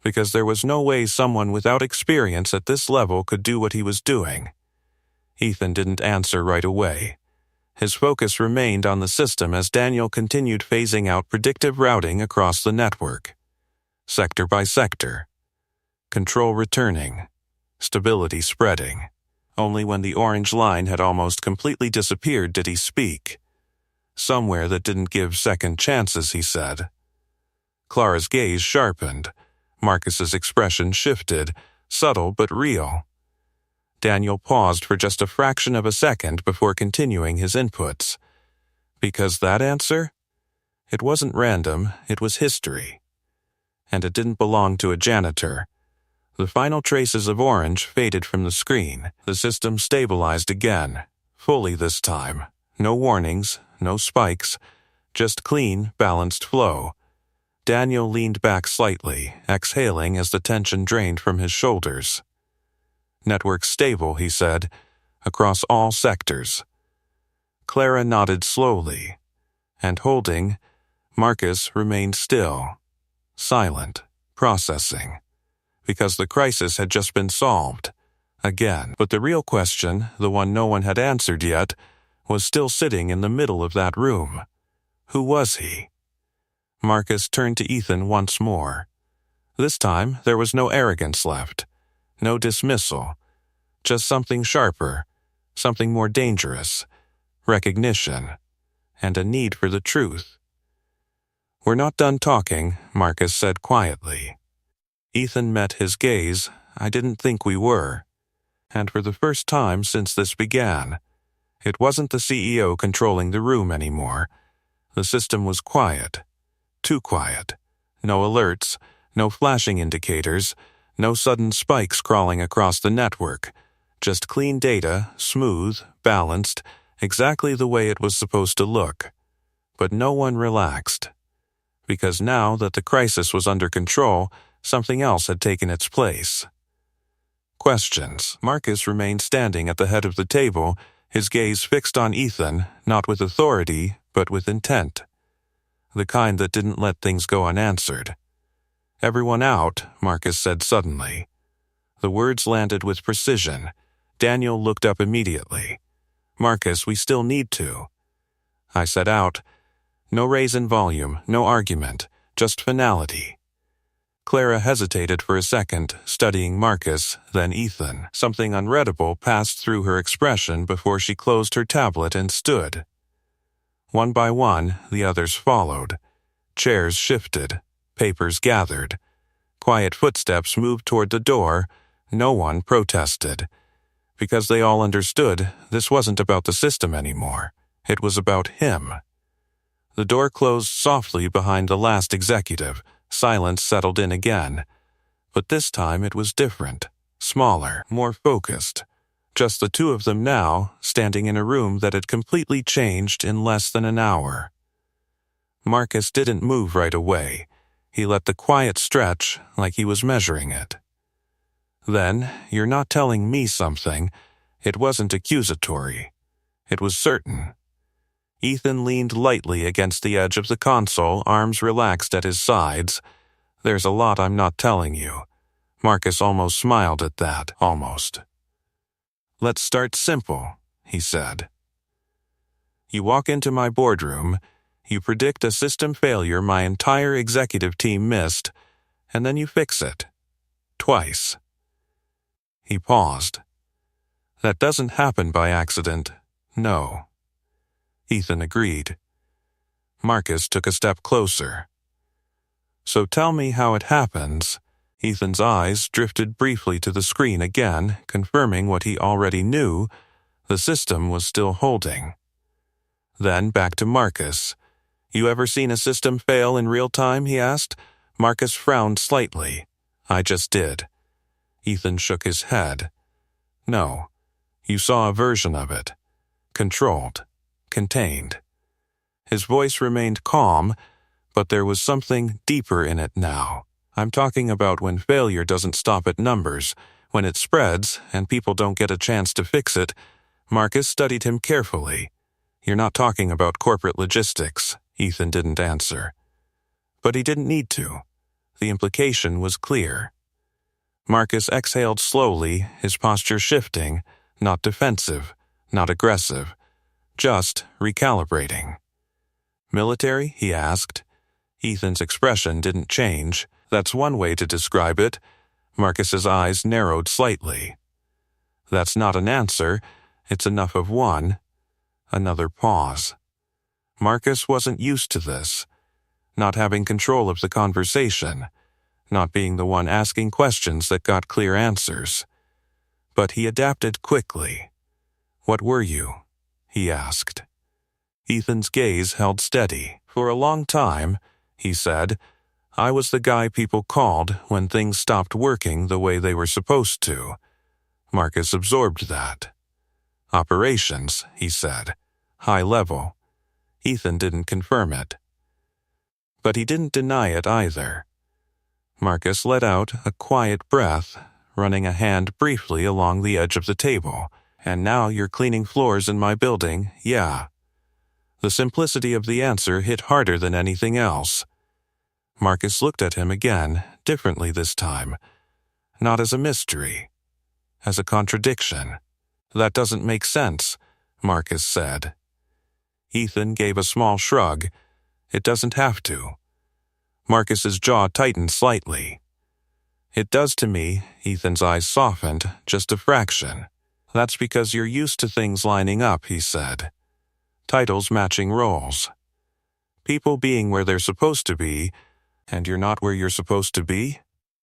A: Because there was no way someone without experience at this level could do what he was doing. Ethan didn't answer right away. His focus remained on the system as Daniel continued phasing out predictive routing across the network. Sector by sector. Control returning. Stability spreading. Only when the orange line had almost completely disappeared did he speak. "Somewhere that didn't give second chances," he said. Clara's gaze sharpened. Marcus's expression shifted, subtle but real. Daniel paused for just a fraction of a second before continuing his inputs. Because that answer? It wasn't random, it was history. And it didn't belong to a janitor. The final traces of orange faded from the screen. The system stabilized again, fully this time. No warnings, no spikes, just clean, balanced flow. Daniel leaned back slightly, exhaling as the tension drained from his shoulders. "Network stable," he said, "across all sectors." Clara nodded slowly, and holding, Marcus remained still, silent, processing. Because the crisis had just been solved. Again. But the real question, the one no one had answered yet, was still sitting in the middle of that room. Who was he? Marcus turned to Ethan once more. This time, there was no arrogance left. No dismissal. Just something sharper. Something more dangerous. Recognition. And a need for the truth. "We're not done talking," Marcus said quietly. Ethan met his gaze. "I didn't think we were." And for the first time since this began, it wasn't the CEO controlling the room anymore. The system was quiet. Too quiet. No alerts, no flashing indicators, no sudden spikes crawling across the network. Just clean data, smooth, balanced, exactly the way it was supposed to look. But no one relaxed. Because now that the crisis was under control, something else had taken its place. Questions. Marcus remained standing at the head of the table, his gaze fixed on Ethan, not with authority, but with intent. The kind that didn't let things go unanswered. "Everyone out," Marcus said suddenly. The words landed with precision. Daniel looked up immediately. "Marcus, we still need to." I said out. No raise in volume, no argument, just finality. Clara hesitated for a second, studying Marcus, then Ethan. Something unreadable passed through her expression before she closed her tablet and stood. One by one, the others followed. Chairs shifted, papers gathered. Quiet footsteps moved toward the door. No one protested, because they all understood this wasn't about the system anymore. It was about him. The door closed softly behind the last executive. Silence settled in again. But this time it was different, smaller, more focused. Just the two of them now, standing in a room that had completely changed in less than an hour. Marcus didn't move right away. He let the quiet stretch like he was measuring it. Then, "You're not telling me something." It wasn't accusatory. It was certain. Ethan leaned lightly against the edge of the console, arms relaxed at his sides. "There's a lot I'm not telling you." Marcus almost smiled at that, almost. "Let's start simple," he said. "You walk into my boardroom, you predict a system failure my entire executive team missed, and then you fix it. Twice." He paused. "That doesn't happen by accident, no." Ethan agreed. Marcus took a step closer. "So tell me how it happens." Ethan's eyes drifted briefly to the screen again, confirming what he already knew. The system was still holding. Then back to Marcus. "You ever seen a system fail in real time?" he asked. Marcus frowned slightly. "I just did." Ethan shook his head. "No. You saw a version of it. Controlled. Contained." His voice remained calm, but there was something deeper in it now. "I'm talking about when failure doesn't stop at numbers, when it spreads and people don't get a chance to fix it." Marcus studied him carefully. "You're not talking about corporate logistics." Ethan didn't answer. But he didn't need to. The implication was clear. Marcus exhaled slowly, his posture shifting, not defensive, not aggressive, just recalibrating. "Military?" he asked. Ethan's expression didn't change. "That's one way to describe it." Marcus's eyes narrowed slightly. "That's not an answer. It's enough of one." Another pause. Marcus wasn't used to this. Not having control of the conversation. Not being the one asking questions that got clear answers. But he adapted quickly. "What were you?" he asked. Ethan's gaze held steady. "For a long time," he said, "I was the guy people called when things stopped working the way they were supposed to." Marcus absorbed that. "Operations," he said. "High level." Ethan didn't confirm it. But he didn't deny it either. Marcus let out a quiet breath, running a hand briefly along the edge of the table. "And now you're cleaning floors in my building, yeah." The simplicity of the answer hit harder than anything else. Marcus looked at him again, differently this time. Not as a mystery, as a contradiction. "That doesn't make sense," Marcus said. Ethan gave a small shrug. "It doesn't have to." Marcus's jaw tightened slightly. "It does to me." Ethan's eyes softened, just a fraction. "That's because you're used to things lining up," he said. "Titles matching roles. People being where they're supposed to be, and you're not where you're supposed to be?"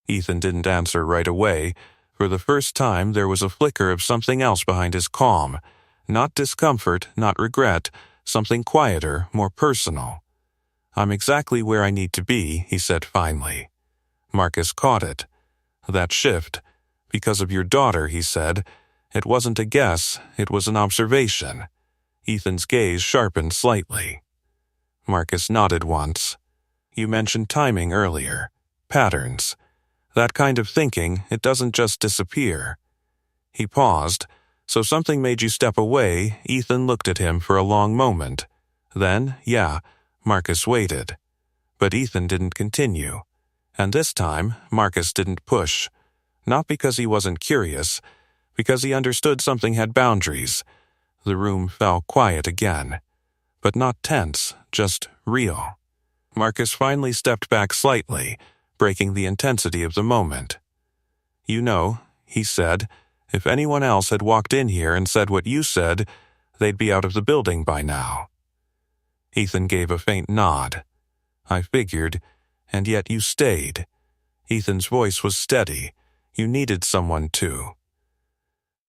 A: Ethan didn't answer right away. For the first time, there was a flicker of something else behind his calm. Not discomfort, not regret, something quieter, more personal. "I'm exactly where I need to be," he said finally. Marcus caught it. That shift. "Because of your daughter," he said. It wasn't a guess, it was an observation. Ethan's gaze sharpened slightly. Marcus nodded once. "You mentioned timing earlier. Patterns. That kind of thinking, it doesn't just disappear." He paused. "So something made you step away." Ethan looked at him for a long moment. Then, "Yeah." Marcus waited. But Ethan didn't continue. And this time, Marcus didn't push. Not because he wasn't curious, because he understood something had boundaries. The room fell quiet again. But not tense, just real. Marcus finally stepped back slightly, breaking the intensity of the moment. "You know," he said, "if anyone else had walked in here and said what you said, they'd be out of the building by now." Ethan gave a faint nod. "I figured, and yet you stayed." Ethan's voice was steady. You needed someone too.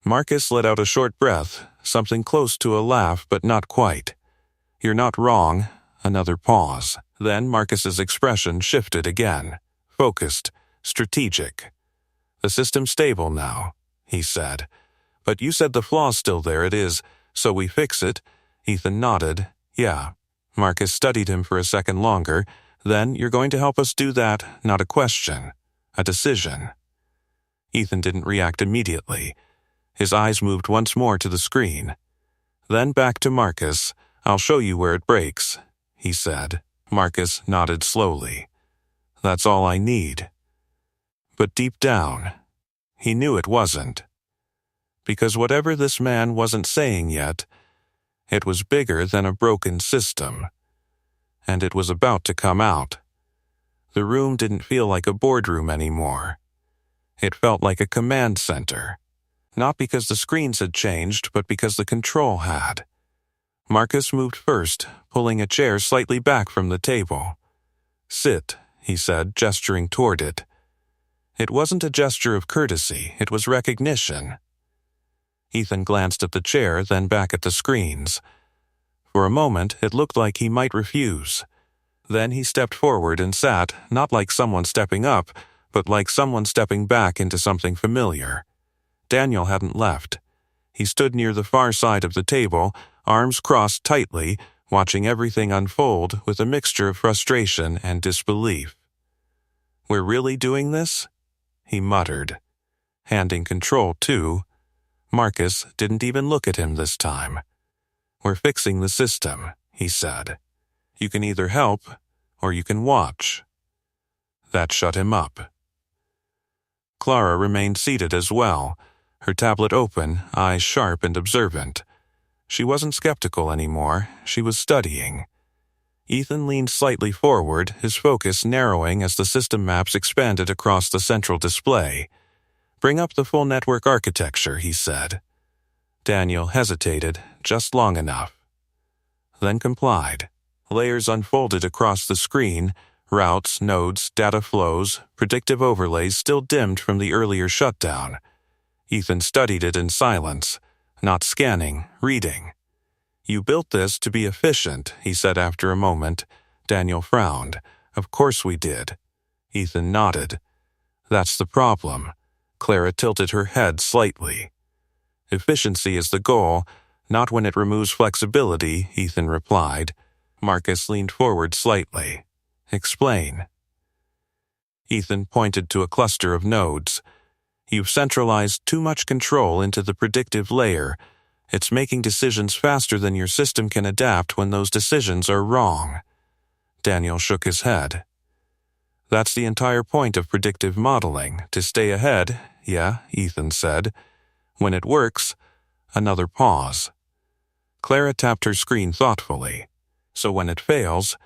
A: Marcus let out a short breath, something close to a laugh but not quite. You're not wrong. Another pause. Then Marcus's expression shifted again. Focused. Strategic. The system's stable now, he said. But you said the flaw's still there. It is. So we fix it. Ethan nodded. Yeah. Marcus studied him for a second longer. Then you're going to help us do that, not a question. A decision. Ethan didn't react immediately. His eyes moved once more to the screen. Then back to Marcus. I'll show you where it breaks, he said. Marcus nodded slowly. That's all I need. But deep down, he knew it wasn't. Because whatever this man wasn't saying yet, it was bigger than a broken system. And it was about to come out. The room didn't feel like a boardroom anymore. It felt like a command center. Not because the screens had changed, but because the control had. Marcus moved first, pulling a chair slightly back from the table. Sit, he said, gesturing toward it. It wasn't a gesture of courtesy, it was recognition. Ethan glanced at the chair, then back at the screens. For a moment, it looked like he might refuse. Then he stepped forward and sat, not like someone stepping up, but like someone stepping back into something familiar. Daniel hadn't left. He stood near the far side of the table, arms crossed tightly, watching everything unfold with a mixture of frustration and disbelief. We're really doing this? He muttered. Handing control to. Marcus didn't even look at him this time. We're fixing the system, he said. You can either help, or you can watch. That shut him up. Clara remained seated as well, her tablet open, eyes sharp and observant. She wasn't skeptical anymore, she was studying. Ethan leaned slightly forward, his focus narrowing as the system maps expanded across the central display. Bring up the full network architecture, he said. Daniel hesitated, just long enough. Then complied. Layers unfolded across the screen, routes, nodes, data flows, predictive overlays still dimmed from the earlier shutdown. Ethan studied it in silence, not scanning, reading. You built this to be efficient, he said after a moment. Daniel frowned. Of course we did. Ethan nodded. That's the problem. Clara tilted her head slightly. Efficiency is the goal, not when it removes flexibility, Ethan replied. Marcus leaned forward slightly. Explain. Ethan pointed to a cluster of nodes. You've centralized too much control into the predictive layer. It's making decisions faster than your system can adapt when those decisions are wrong. Daniel shook his head. That's the entire point of predictive modeling, to stay ahead, yeah, Ethan said. When it works, another pause. Clara tapped her screen thoughtfully. So when it fails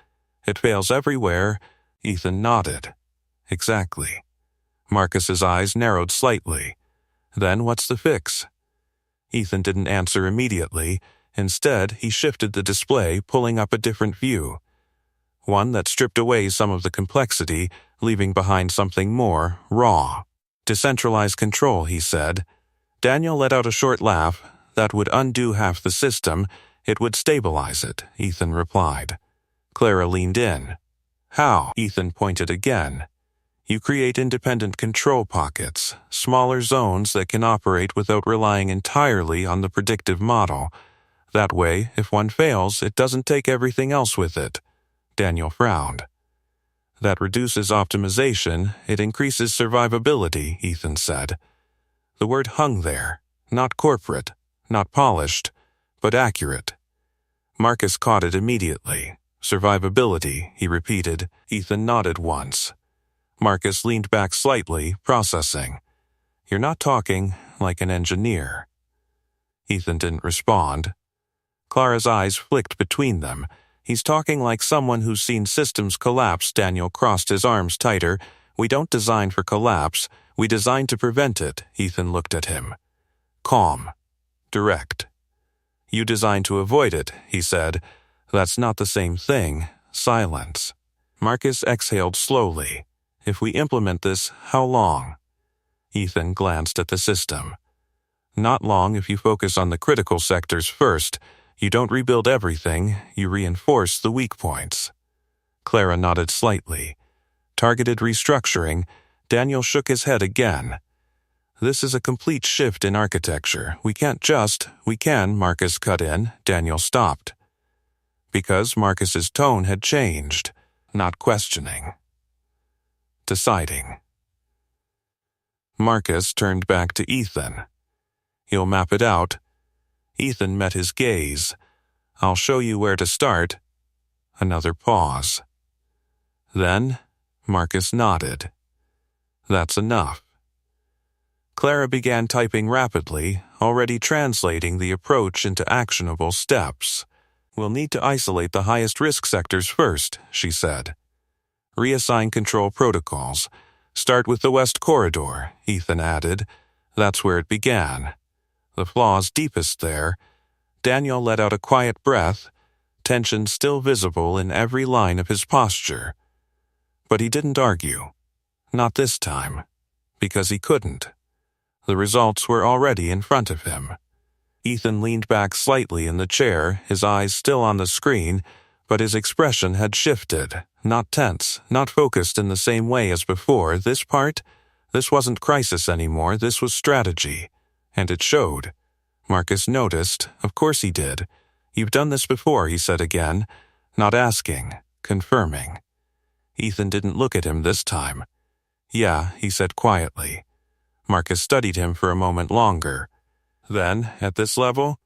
A: everywhere, Ethan nodded. Exactly. Marcus's eyes narrowed slightly. Then what's the fix? Ethan didn't answer immediately. Instead, he shifted the display, pulling up a different view. One that stripped away some of the complexity, leaving behind something more raw. Decentralized control, he said. Daniel let out a short laugh. That would undo half the system. It would stabilize it, Ethan replied. Clara leaned in. How? Ethan pointed again. You create independent control pockets, smaller zones that can operate without relying entirely on the predictive model. That way, if one fails, it doesn't take everything else with it. Daniel frowned. That reduces optimization, it increases survivability, Ethan said. The word hung there, not corporate, not polished, but accurate. Marcus caught it immediately. Survivability, he repeated. Ethan nodded once. Marcus leaned back slightly, processing. You're not talking like an engineer. Ethan didn't respond. Clara's eyes flicked between them. He's talking like someone who's seen systems collapse. Daniel crossed his arms tighter. We don't design for collapse. We design to prevent it. Ethan looked at him. Calm. Direct. You design to avoid it, he said. That's not the same thing. Silence. Marcus exhaled slowly. If we implement this, how long? Ethan glanced at the system. Not long if you focus on the critical sectors first. You don't rebuild everything, you reinforce the weak points. Clara nodded slightly. Targeted restructuring. Daniel shook his head again. This is a complete shift in architecture. We can, Marcus cut in. Daniel stopped. Because Marcus's tone had changed. Not questioning. Deciding. Marcus turned back to Ethan. You'll map it out. Ethan met his gaze. I'll show you where to start. Another pause. Then, Marcus nodded. That's enough. Clara began typing rapidly, already translating the approach into actionable steps. We'll need to isolate the highest risk sectors first, she said. Reassign control protocols. Start with the West Corridor, Ethan added. That's where it began. The flaw's deepest there. Daniel let out a quiet breath, tension still visible in every line of his posture. But he didn't argue. Not this time. Because he couldn't. The results were already in front of him. Ethan leaned back slightly in the chair, his eyes still on the screen, but his expression had shifted. Not tense, not focused in the same way as before. This wasn't crisis anymore, this was strategy. And it showed. Marcus noticed. Of course he did. You've done this before, he said again. Not asking, confirming. Ethan didn't look at him this time. Yeah, he said quietly. Marcus studied him for a moment longer. Then, at this level,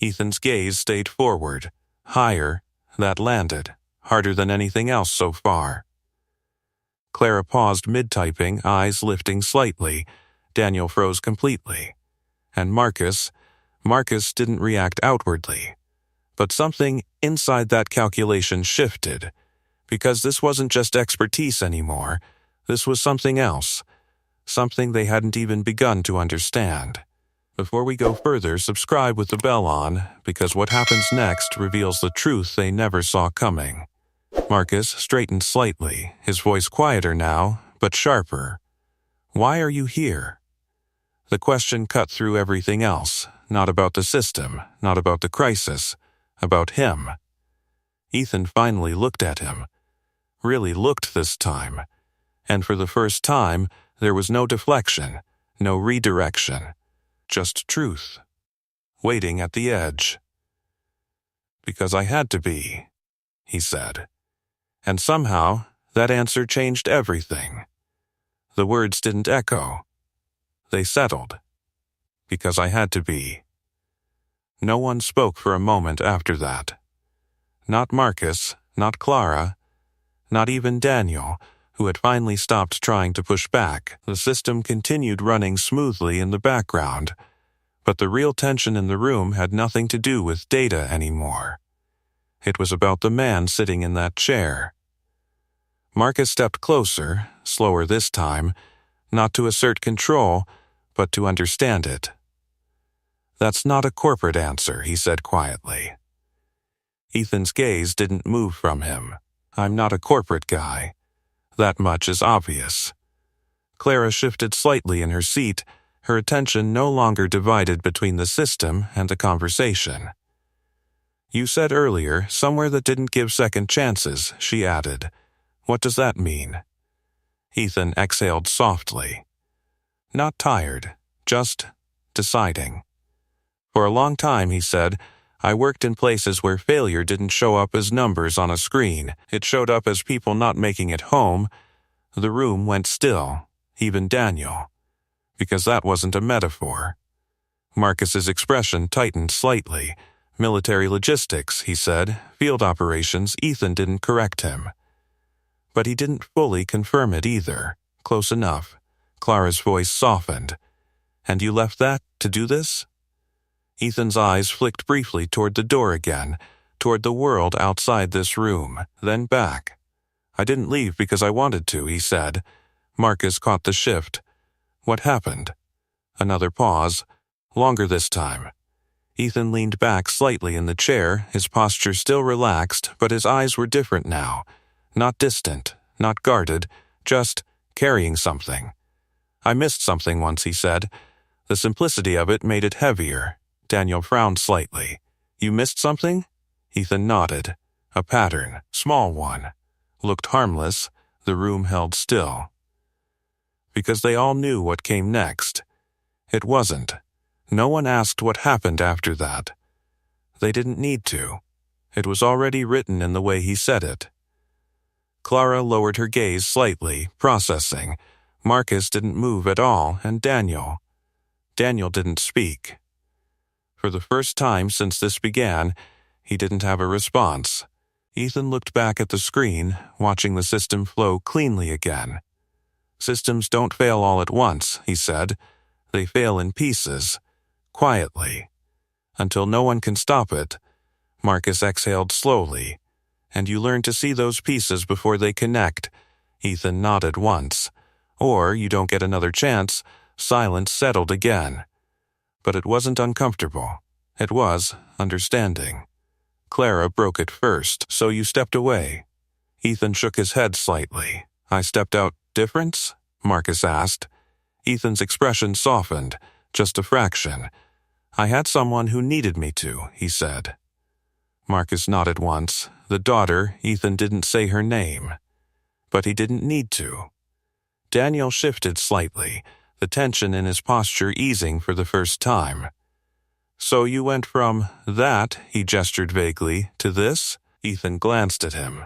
A: Ethan's gaze stayed forward. Higher, that landed. Harder than anything else so far. Clara paused mid-typing, eyes lifting slightly. Daniel froze completely. And Marcus didn't react outwardly. But something inside that calculation shifted. Because this wasn't just expertise anymore. This was something else. Something they hadn't even begun to understand. Before we go further, subscribe with the bell on, because what happens next reveals the truth they never saw coming. Marcus straightened slightly, his voice quieter now, but sharper. Why are you here? The question cut through everything else, not about the system, not about the crisis, about him. Ethan finally looked at him. Really looked this time. And for the first time, there was no deflection, no redirection. Just truth. Waiting at the edge. Because I had to be, he said. And somehow, that answer changed everything. The words didn't echo. They settled. Because I had to be. No one spoke for a moment after that. Not Marcus, not Clara, not even Daniel, who had finally stopped trying to push back. The system continued running smoothly in the background, but the real tension in the room had nothing to do with data anymore. It was about the man sitting in that chair. Marcus stepped closer, slower this time, not to assert control, but to understand it. That's not a corporate answer, he said quietly. Ethan's gaze didn't move from him. I'm not a corporate guy. That much is obvious. Clara shifted slightly in her seat, her attention no longer divided between the system and the conversation. You said earlier, somewhere that didn't give second chances, she added. What does that mean? Ethan exhaled softly. Not tired, just deciding. For a long time, he said, I worked in places where failure didn't show up as numbers on a screen. It showed up as people not making it home. The room went still, even Daniel. Because that wasn't a metaphor. Marcus's expression tightened slightly. Military logistics, he said. Field operations. Ethan didn't correct him. But he didn't fully confirm it either. Close enough. Clara's voice softened. And you left that to do this? Ethan's eyes flicked briefly toward the door again, toward the world outside this room, then back. I didn't leave because I wanted to, he said. Marcus caught the shift. What happened? Another pause, longer this time. Ethan leaned back slightly in the chair, his posture still relaxed, but his eyes were different now. Not distant, not guarded, just carrying something. I missed something once, he said. The simplicity of it made it heavier. Daniel frowned slightly. You missed something? Ethan nodded. A pattern, small one. Looked harmless. The room held still. Because they all knew what came next. It wasn't. No one asked what happened after that. They didn't need to. It was already written in the way he said it. Clara lowered her gaze slightly, processing. Marcus didn't move at all, and Daniel. Daniel didn't speak. For the first time since this began, he didn't have a response. Ethan looked back at the screen, watching the system flow cleanly again. Systems don't fail all at once, he said. They fail in pieces, quietly. Until no one can stop it. Marcus exhaled slowly. And you learn to see those pieces before they connect. Ethan nodded once. Or you don't get another chance. Silence settled again. But it wasn't uncomfortable. It was understanding. Clara broke it first, so you stepped away. Ethan shook his head slightly. I stepped out. Difference? Marcus asked. Ethan's expression softened, just a fraction. I had someone who needed me to, he said. Marcus nodded once. The daughter, Ethan didn't say her name. But he didn't need to. Daniel shifted slightly, the tension in his posture easing for the first time. So you went from that, he gestured vaguely, to this? Ethan glanced at him.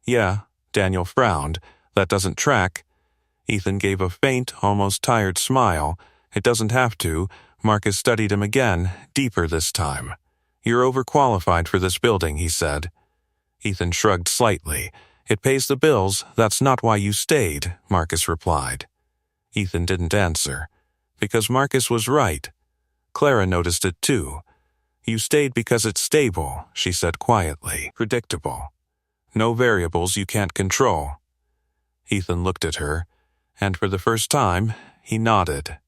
A: Yeah, Daniel frowned. That doesn't track. Ethan gave a faint, almost tired smile. It doesn't have to. Marcus studied him again, deeper this time. You're overqualified for this building, he said. Ethan shrugged slightly. It pays the bills. That's not why you stayed, Marcus replied. Ethan didn't answer. Because Marcus was right. Clara noticed it too. You stayed because it's stable, she said quietly. Predictable. No variables you can't control. Ethan looked at her, and for the first time, he nodded.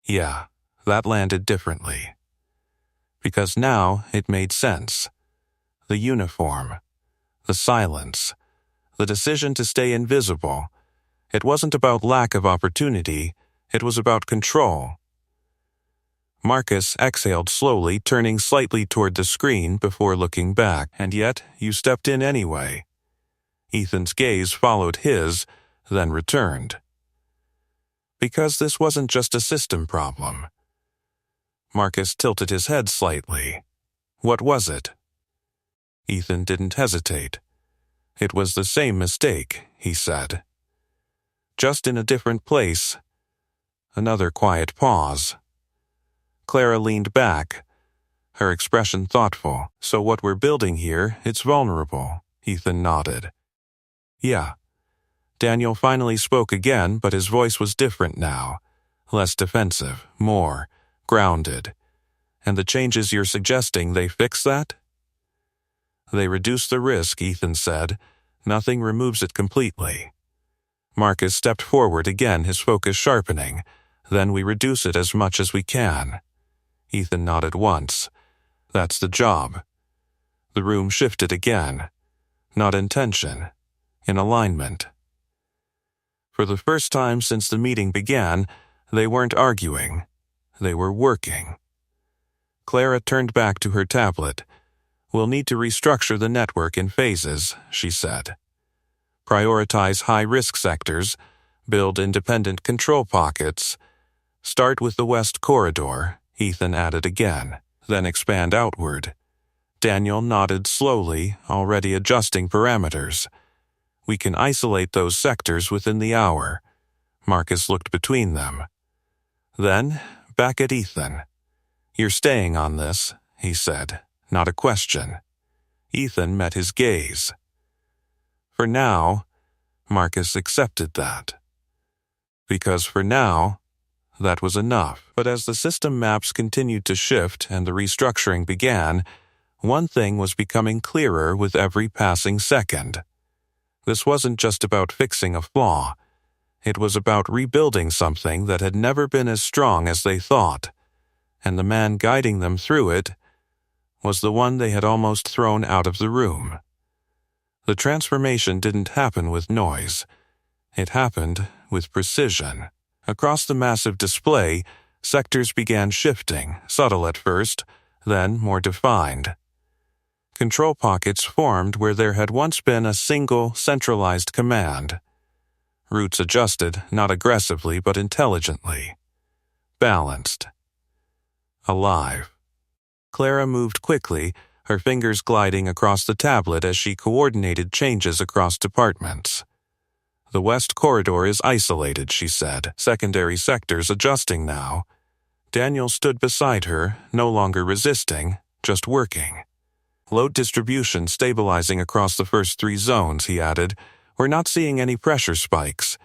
A: Yeah, that landed differently. Because now it made sense. The uniform. The silence. The decision to stay invisible. It wasn't about lack of opportunity. It was about control. Marcus exhaled slowly, turning slightly toward the screen before looking back. And yet, you stepped in anyway. Ethan's gaze followed his, then returned. Because this wasn't just a system problem. Marcus tilted his head slightly. What was it? Ethan didn't hesitate. It was the same mistake, he said. Just in a different place. Another quiet pause. Clara leaned back, her expression thoughtful. So what we're building here, it's vulnerable, Ethan nodded. Yeah. Daniel finally spoke again, but his voice was different now. Less defensive, more grounded. And the changes you're suggesting, they fix that? They reduce the risk, Ethan said. Nothing removes it completely. Marcus stepped forward again, his focus sharpening. Then we reduce it as much as we can. Ethan nodded once. That's the job. The room shifted again. Not in tension. In alignment. For the first time since the meeting began, they weren't arguing. They were working. Clara turned back to her tablet. We'll need to restructure the network in phases, she said. Prioritize high-risk sectors, build independent control pockets. Start with the West Corridor, Ethan added again, then expand outward. Daniel nodded slowly, already adjusting parameters. We can isolate those sectors within the hour. Marcus looked between them. Then, back at Ethan. You're staying on this, he said, not a question. Ethan met his gaze. For now, Marcus accepted that. Because for now, that was enough. But as the system maps continued to shift and the restructuring began, one thing was becoming clearer with every passing second. This wasn't just about fixing a flaw. It was about rebuilding something that had never been as strong as they thought, and the man guiding them through it was the one they had almost thrown out of the room. The transformation didn't happen with noise. It happened with precision. Across the massive display, sectors began shifting, subtle at first, then more defined. Control pockets formed where there had once been a single, centralized command. Routes adjusted, not aggressively but intelligently. Balanced. Alive. Clara moved quickly, her fingers gliding across the tablet as she coordinated changes across departments. The west corridor is isolated, she said, secondary sectors adjusting now. Daniel stood beside her, no longer resisting, just working. Load distribution stabilizing across the first 3 zones, he added. We're not seeing any pressure spikes.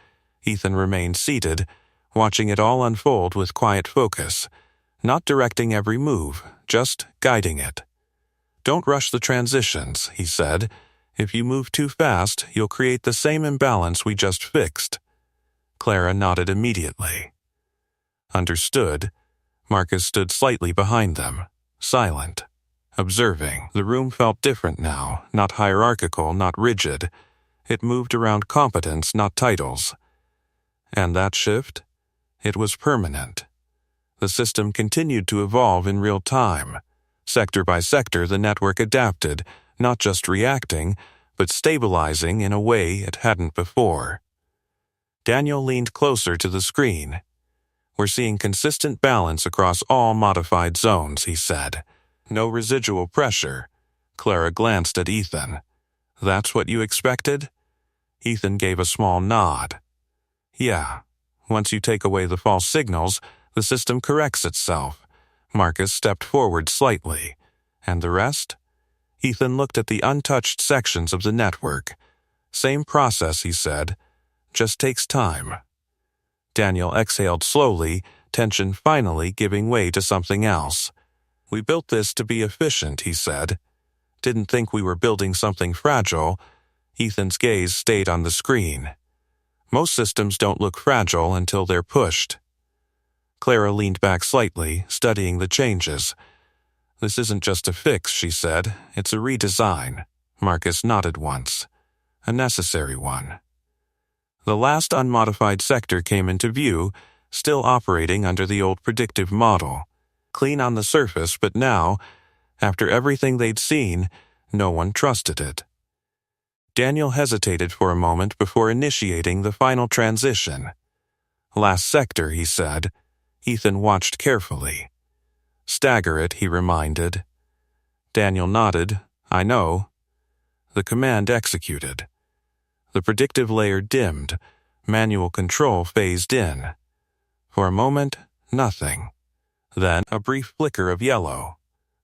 A: Ethan remained seated, watching it all unfold with quiet focus, not directing every move, just guiding it. Don't rush the transitions, he said. If you move too fast, you'll create the same imbalance we just fixed. Clara nodded immediately. Understood. Marcus stood slightly behind them, silent, observing. The room felt different now, not hierarchical, not rigid. It moved around competence, not titles. And that shift? It was permanent. The system continued to evolve in real time. Sector by sector, the network adapted, not just reacting, but stabilizing in a way it hadn't before. Daniel leaned closer to the screen. We're seeing consistent balance across all modified zones, he said. No residual pressure. Clara glanced at Ethan. That's what you expected? Ethan gave a small nod. Yeah. Once you take away the false signals, the system corrects itself. Marcus stepped forward slightly. And the rest? Ethan looked at the untouched sections of the network. Same process, he said. Just takes time. Daniel exhaled slowly, tension finally giving way to something else. We built this to be efficient, he said. Didn't think we were building something fragile. Ethan's gaze stayed on the screen. Most systems don't look fragile until they're pushed. Clara leaned back slightly, studying the changes. This isn't just a fix, she said. It's a redesign. Marcus nodded once. A necessary one. The last unmodified sector came into view, still operating under the old predictive model. Clean on the surface, but now, after everything they'd seen, no one trusted it. Daniel hesitated for a moment before initiating the final transition. Last sector, he said. Ethan watched carefully. Stagger it, he reminded. Daniel nodded. I know. The command executed. The predictive layer dimmed. Manual control phased in. For a moment, nothing. Then a brief flicker of yellow.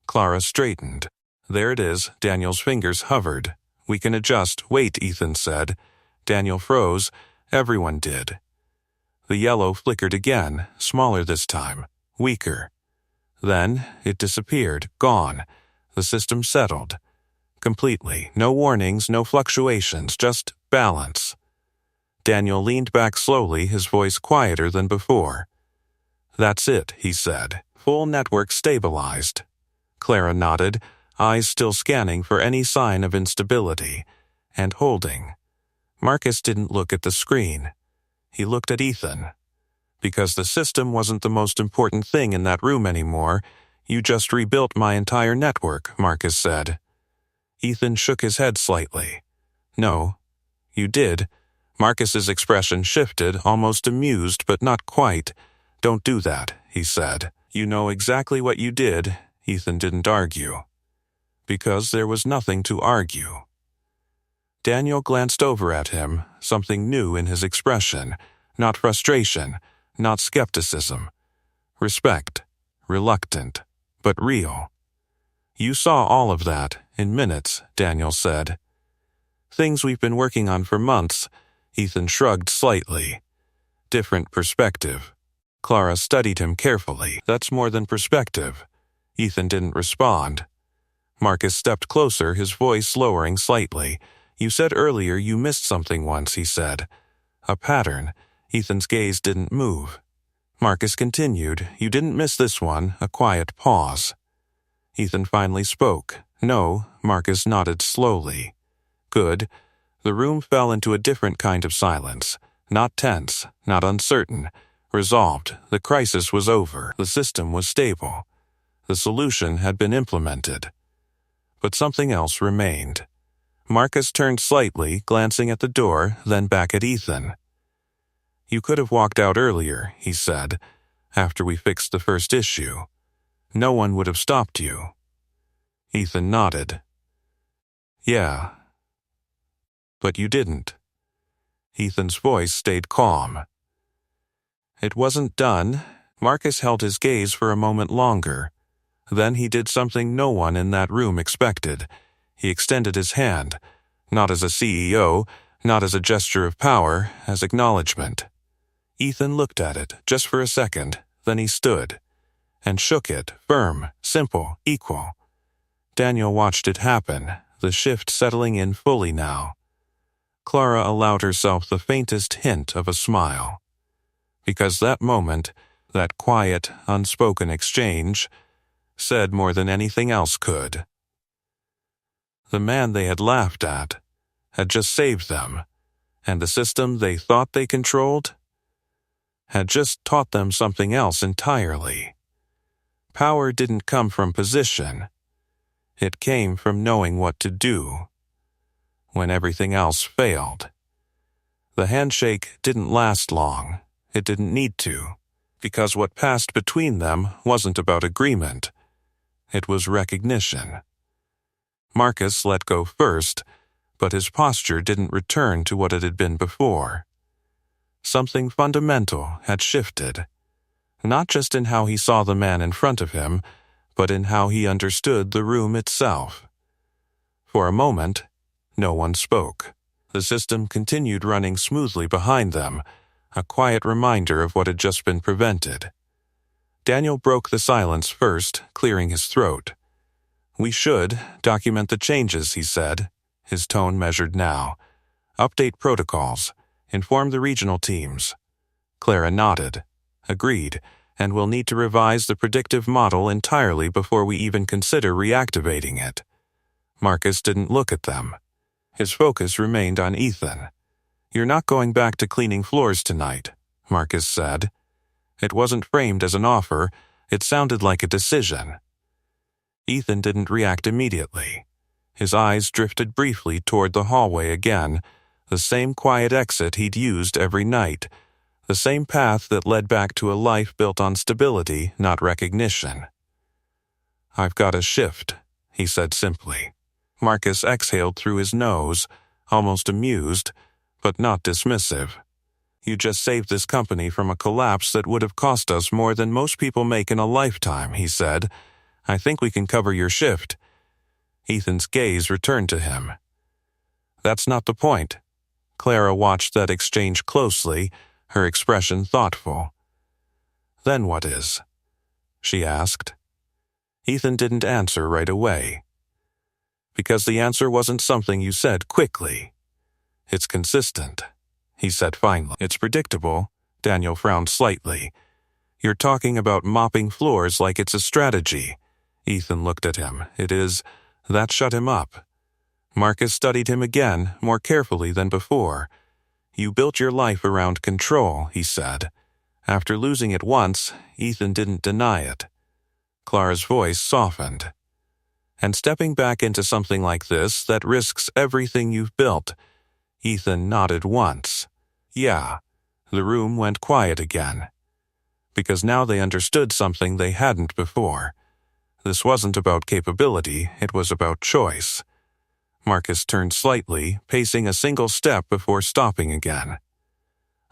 A: Clara straightened. There it is, Daniel's fingers hovered. We can adjust. Wait, Ethan said. Daniel froze. Everyone did. The yellow flickered again, smaller this time, weaker. Then it disappeared, gone. The system settled. Completely. No warnings, no fluctuations, just balance. Daniel leaned back slowly, his voice quieter than before. That's it, he said. Full network stabilized. Clara nodded, eyes still scanning for any sign of instability, and holding. Marcus didn't look at the screen. He looked at Ethan. Because the system wasn't the most important thing in that room anymore, you just rebuilt my entire network, Marcus said. Ethan shook his head slightly. No, you did. Marcus's expression shifted, almost amused, but not quite. Don't do that, he said. You know exactly what you did. Ethan didn't argue. Because there was nothing to argue. Daniel glanced over at him, something new in his expression. Not frustration, not skepticism. Respect. Reluctant, but real. You saw all of that, in minutes, Daniel said. Things we've been working on for months. Ethan shrugged slightly. Different perspective. Clara studied him carefully. That's more than perspective. Ethan didn't respond. Marcus stepped closer, his voice lowering slightly. You said earlier you missed something once, he said. A pattern. Ethan's gaze didn't move. Marcus continued. You didn't miss this one, a quiet pause. Ethan finally spoke. No, Marcus nodded slowly. Good. The room fell into a different kind of silence. Not tense, not uncertain. Resolved, the crisis was over, the system was stable. The solution had been implemented. But something else remained. Marcus turned slightly, glancing at the door, then back at Ethan. "You could have walked out earlier," he said, "after we fixed the first issue. No one would have stopped you." Ethan nodded. "Yeah. But you didn't." Ethan's voice stayed calm. "It wasn't done." Marcus held his gaze for a moment longer. Then he did something no one in that room expected. He extended his hand, not as a CEO, not as a gesture of power, as acknowledgement. Ethan looked at it, just for a second, then he stood, and shook it, firm, simple, equal. Daniel watched it happen, the shift settling in fully now. Clara allowed herself the faintest hint of a smile. Because that moment, that quiet, unspoken exchange, said more than anything else could. The man they had laughed at had just saved them, and the system they thought they controlled had just taught them something else entirely. Power didn't come from position. It came from knowing what to do when everything else failed. The handshake didn't last long. It didn't need to, because what passed between them wasn't about agreement. It was recognition. Marcus let go first, but his posture didn't return to what it had been before. Something fundamental had shifted, not just in how he saw the man in front of him, but in how he understood the room itself. For a moment, no one spoke. The system continued running smoothly behind them, a quiet reminder of what had just been prevented. Daniel broke the silence first, clearing his throat. "We should document the changes," he said, his tone measured now. "Update protocols. Inform the regional teams." Clara nodded. "Agreed, and we'll need to revise the predictive model entirely before we even consider reactivating it." Marcus didn't look at them. His focus remained on Ethan. "You're not going back to cleaning floors tonight," Marcus said. It wasn't framed as an offer, it sounded like a decision. Ethan didn't react immediately. His eyes drifted briefly toward the hallway again, the same quiet exit he'd used every night, the same path that led back to a life built on stability, not recognition. "I've got a shift," he said simply. Marcus exhaled through his nose, almost amused, but not dismissive. "You just saved this company from a collapse that would have cost us more than most people make in a lifetime," he said. "I think we can cover your shift." Ethan's gaze returned to him. "That's not the point." Clara watched that exchange closely, her expression thoughtful. "Then what is?" she asked. Ethan didn't answer right away. "Because the answer wasn't something you said quickly. It's consistent," he said finally. "It's predictable." Daniel frowned slightly. "You're talking about mopping floors like it's a strategy." Ethan looked at him. "It is." That shut him up. Marcus studied him again, more carefully than before. "You built your life around control," he said. After losing it once, Ethan didn't deny it. Clara's voice softened. "And stepping back into something like this that risks everything you've built." Ethan nodded once. "Yeah." The room went quiet again. Because now they understood something they hadn't before. This wasn't about capability, it was about choice. Marcus turned slightly, pacing a single step before stopping again.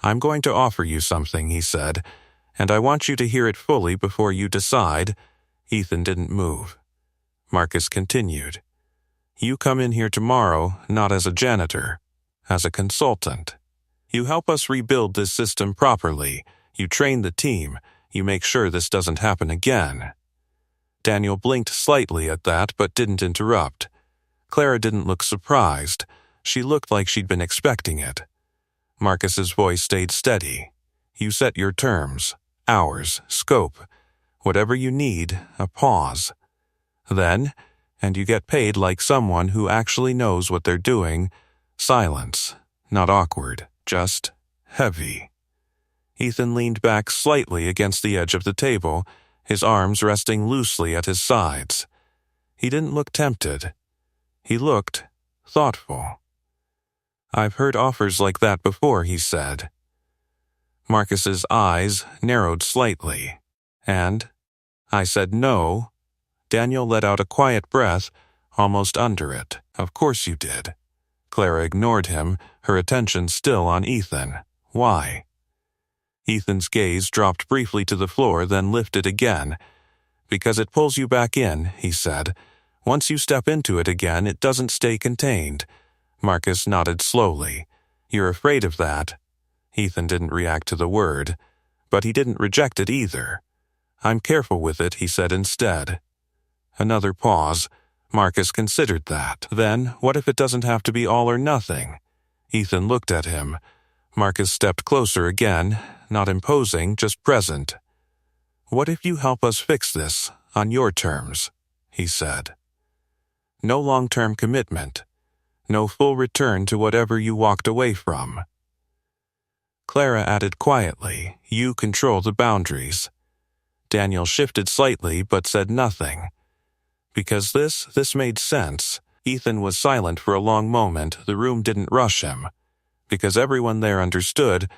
A: "I'm going to offer you something," he said, "and I want you to hear it fully before you decide." Ethan didn't move. Marcus continued. "You come in here tomorrow, not as a janitor, as a consultant. You help us rebuild this system properly. You train the team. You make sure this doesn't happen again." Daniel blinked slightly at that but didn't interrupt. Clara didn't look surprised. She looked like she'd been expecting it. Marcus's voice stayed steady. "You set your terms, hours, scope. Whatever you need, a pause. Then, and you get paid like someone who actually knows what they're doing, silence, not awkward, just heavy. Ethan leaned back slightly against the edge of the table, his arms resting loosely at his sides. He didn't look tempted. He looked thoughtful. "I've heard offers like that before," he said. Marcus's eyes narrowed slightly. "And?" "I said no." Daniel let out a quiet breath, almost under it. "Of course you did." Clara ignored him, her attention still on Ethan. "Why?" Ethan's gaze dropped briefly to the floor, then lifted again. "Because it pulls you back in," he said. "Once you step into it again, it doesn't stay contained." Marcus nodded slowly. "You're afraid of that?" Ethan didn't react to the word, but he didn't reject it either. "I'm careful with it," he said instead. Another pause. Marcus considered that. Then, what if it doesn't have to be all or nothing? Ethan looked at him. Marcus stepped closer again, not imposing, just present. "What if you help us fix this, on your terms?" he said. "No long-term commitment. No full return to whatever you walked away from." Clara added quietly, "You control the boundaries." Daniel shifted slightly but said nothing. Because this made sense. Ethan was silent for a long moment, the room didn't rush him. Because everyone there understood,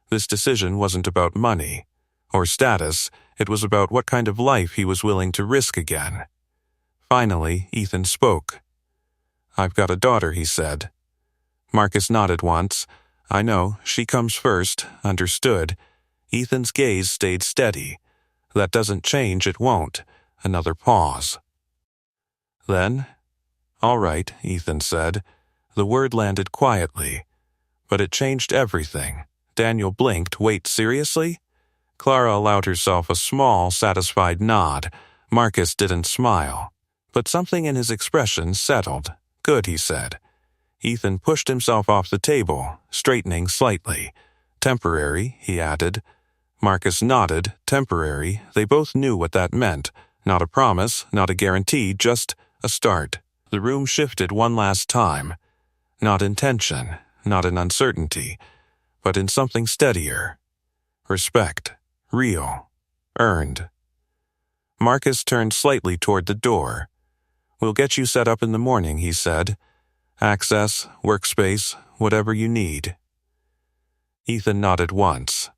A: this decision wasn't about money or status, it was about what kind of life he was willing to risk again. Finally, Ethan spoke. "I've got a daughter," he said. Marcus nodded once. "I know, she comes first, understood." Ethan's gaze stayed steady. "That doesn't change, it won't." Another pause. Then, "All right," Ethan said. The word landed quietly. But it changed everything. Daniel blinked. "Wait, seriously?" Clara allowed herself a small, satisfied nod. Marcus didn't smile. But something in his expression settled. "Good," he said. Ethan pushed himself off the table, straightening slightly. "Temporary," he added. Marcus nodded. Temporary. They both knew what that meant. Not a promise, not a guarantee, just a start. The room shifted one last time. Not in tension, not in uncertainty, but in something steadier. Respect. Real. Earned. Marcus turned slightly toward the door. "We'll get you set up in the morning," he said. "Access, workspace, whatever you need." Ethan nodded once.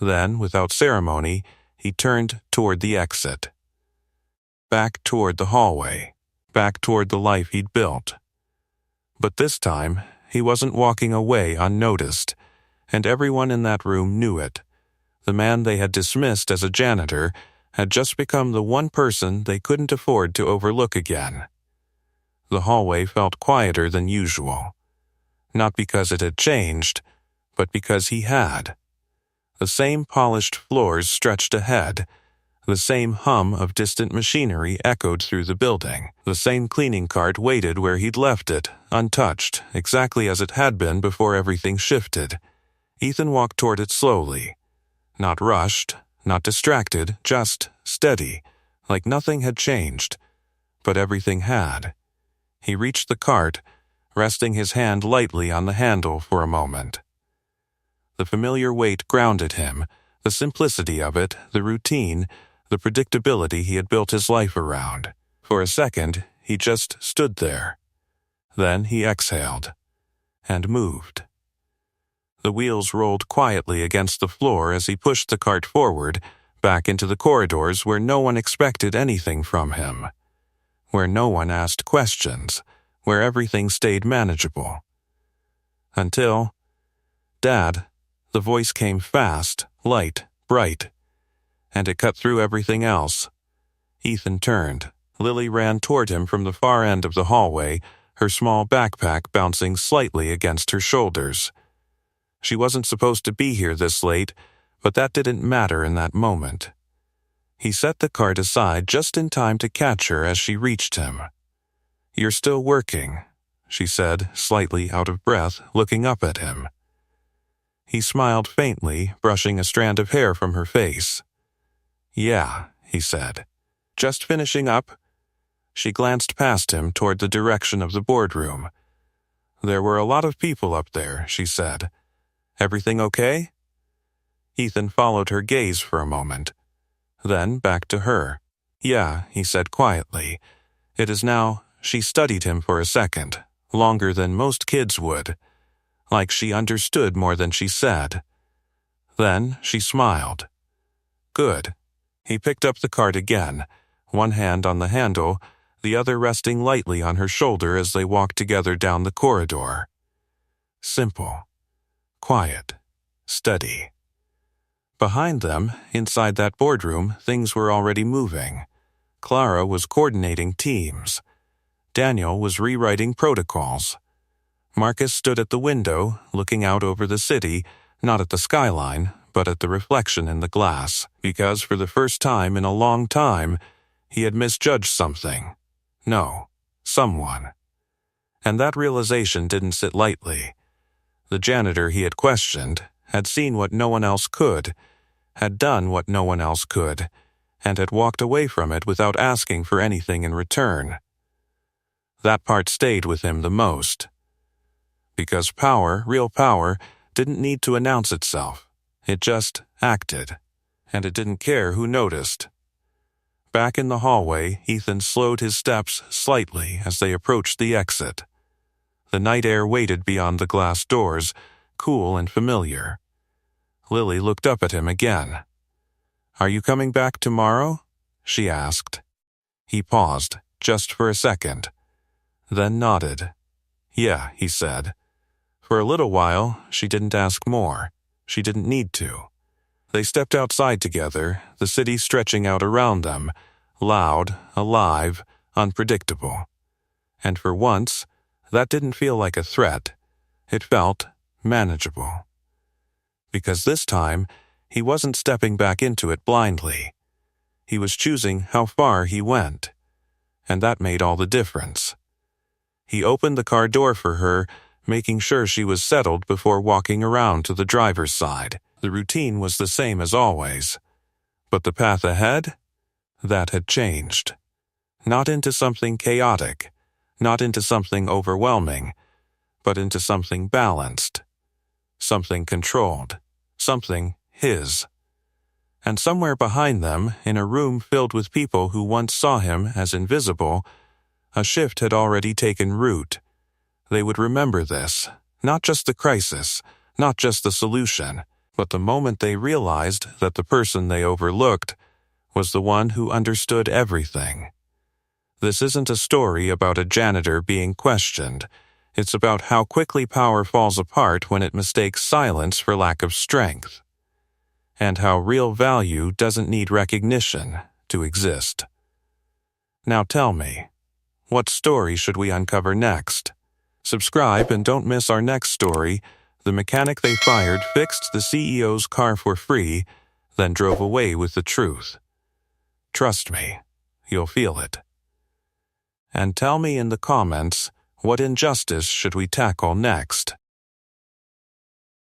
A: Then, without ceremony, he turned toward the exit. Back toward the hallway. Back toward the life he'd built. But this time, he wasn't walking away unnoticed, and everyone in that room knew it. The man they had dismissed as a janitor had just become the one person they couldn't afford to overlook again. The hallway felt quieter than usual. Not because it had changed, but because he had. The same polished floors stretched ahead. The same hum of distant machinery echoed through the building. The same cleaning cart waited where he'd left it, untouched, exactly as it had been before everything shifted. Ethan walked toward it slowly. Not rushed, not distracted, just steady, like nothing had changed. But everything had. He reached the cart, resting his hand lightly on the handle for a moment. The familiar weight grounded him, the simplicity of it, the routine, the predictability he had built his life around. For a second, he just stood there. Then he exhaled and moved. The wheels rolled quietly against the floor as he pushed the cart forward, back into the corridors where no one expected anything from him, where no one asked questions, where everything stayed manageable. Until, "Dad," the voice came fast, light, bright, and it cut through everything else. Ethan turned. Lily ran toward him from the far end of the hallway, her small backpack bouncing slightly against her shoulders. She wasn't supposed to be here this late, but that didn't matter in that moment. He set the cart aside just in time to catch her as she reached him. "You're still working," she said, slightly out of breath, looking up at him. He smiled faintly, brushing a strand of hair from her face. "Yeah," he said. "Just finishing up?" She glanced past him toward the direction of the boardroom. "There were a lot of people up there," she said. Everything okay? Ethan followed her gaze for a moment. Then back to her. Yeah, he said quietly. It is now. She studied him for a second, longer than most kids would, like she understood more than she said. Then she smiled. Good. He picked up the cart again, one hand on the handle, the other resting lightly on her shoulder as they walked together down the corridor. Simple. Quiet. Steady. Behind them, inside that boardroom, things were already moving. Clara was coordinating teams. Daniel was rewriting protocols. Marcus stood at the window, looking out over the city, not at the skyline, but at the reflection in the glass, because for the first time in a long time, he had misjudged something. No, someone. And that realization didn't sit lightly. The janitor he had questioned had seen what no one else could, had done what no one else could, and had walked away from it without asking for anything in return. That part stayed with him the most. Because power, real power, didn't need to announce itself. It just acted, and it didn't care who noticed. Back in the hallway, Ethan slowed his steps slightly as they approached the exit. The night air waited beyond the glass doors, cool and familiar. Lily looked up at him again. Are you coming back tomorrow? She asked. He paused, just for a second, then nodded. Yeah, he said. For a little while, she didn't ask more. She didn't need to. They stepped outside together, the city stretching out around them, loud, alive, unpredictable. And for once, that didn't feel like a threat. It felt manageable. Because this time, he wasn't stepping back into it blindly. He was choosing how far he went. And that made all the difference. He opened the car door for her, making sure she was settled before walking around to the driver's side. The routine was the same as always. But the path ahead? That had changed. Not into something chaotic, not into something overwhelming, but into something balanced, something controlled, something his. And somewhere behind them, in a room filled with people who once saw him as invisible, a shift had already taken root. They would remember this, not just the crisis, not just the solution, but the moment they realized that the person they overlooked was the one who understood everything. This isn't a story about a janitor being questioned. It's about how quickly power falls apart when it mistakes silence for lack of strength, and how real value doesn't need recognition to exist. Now tell me, what story should we uncover next? Subscribe and don't miss our next story. The mechanic they fired fixed the CEO's car for free, then drove away with the truth. Trust me, you'll feel it. And tell me in the comments, what injustice should we tackle next?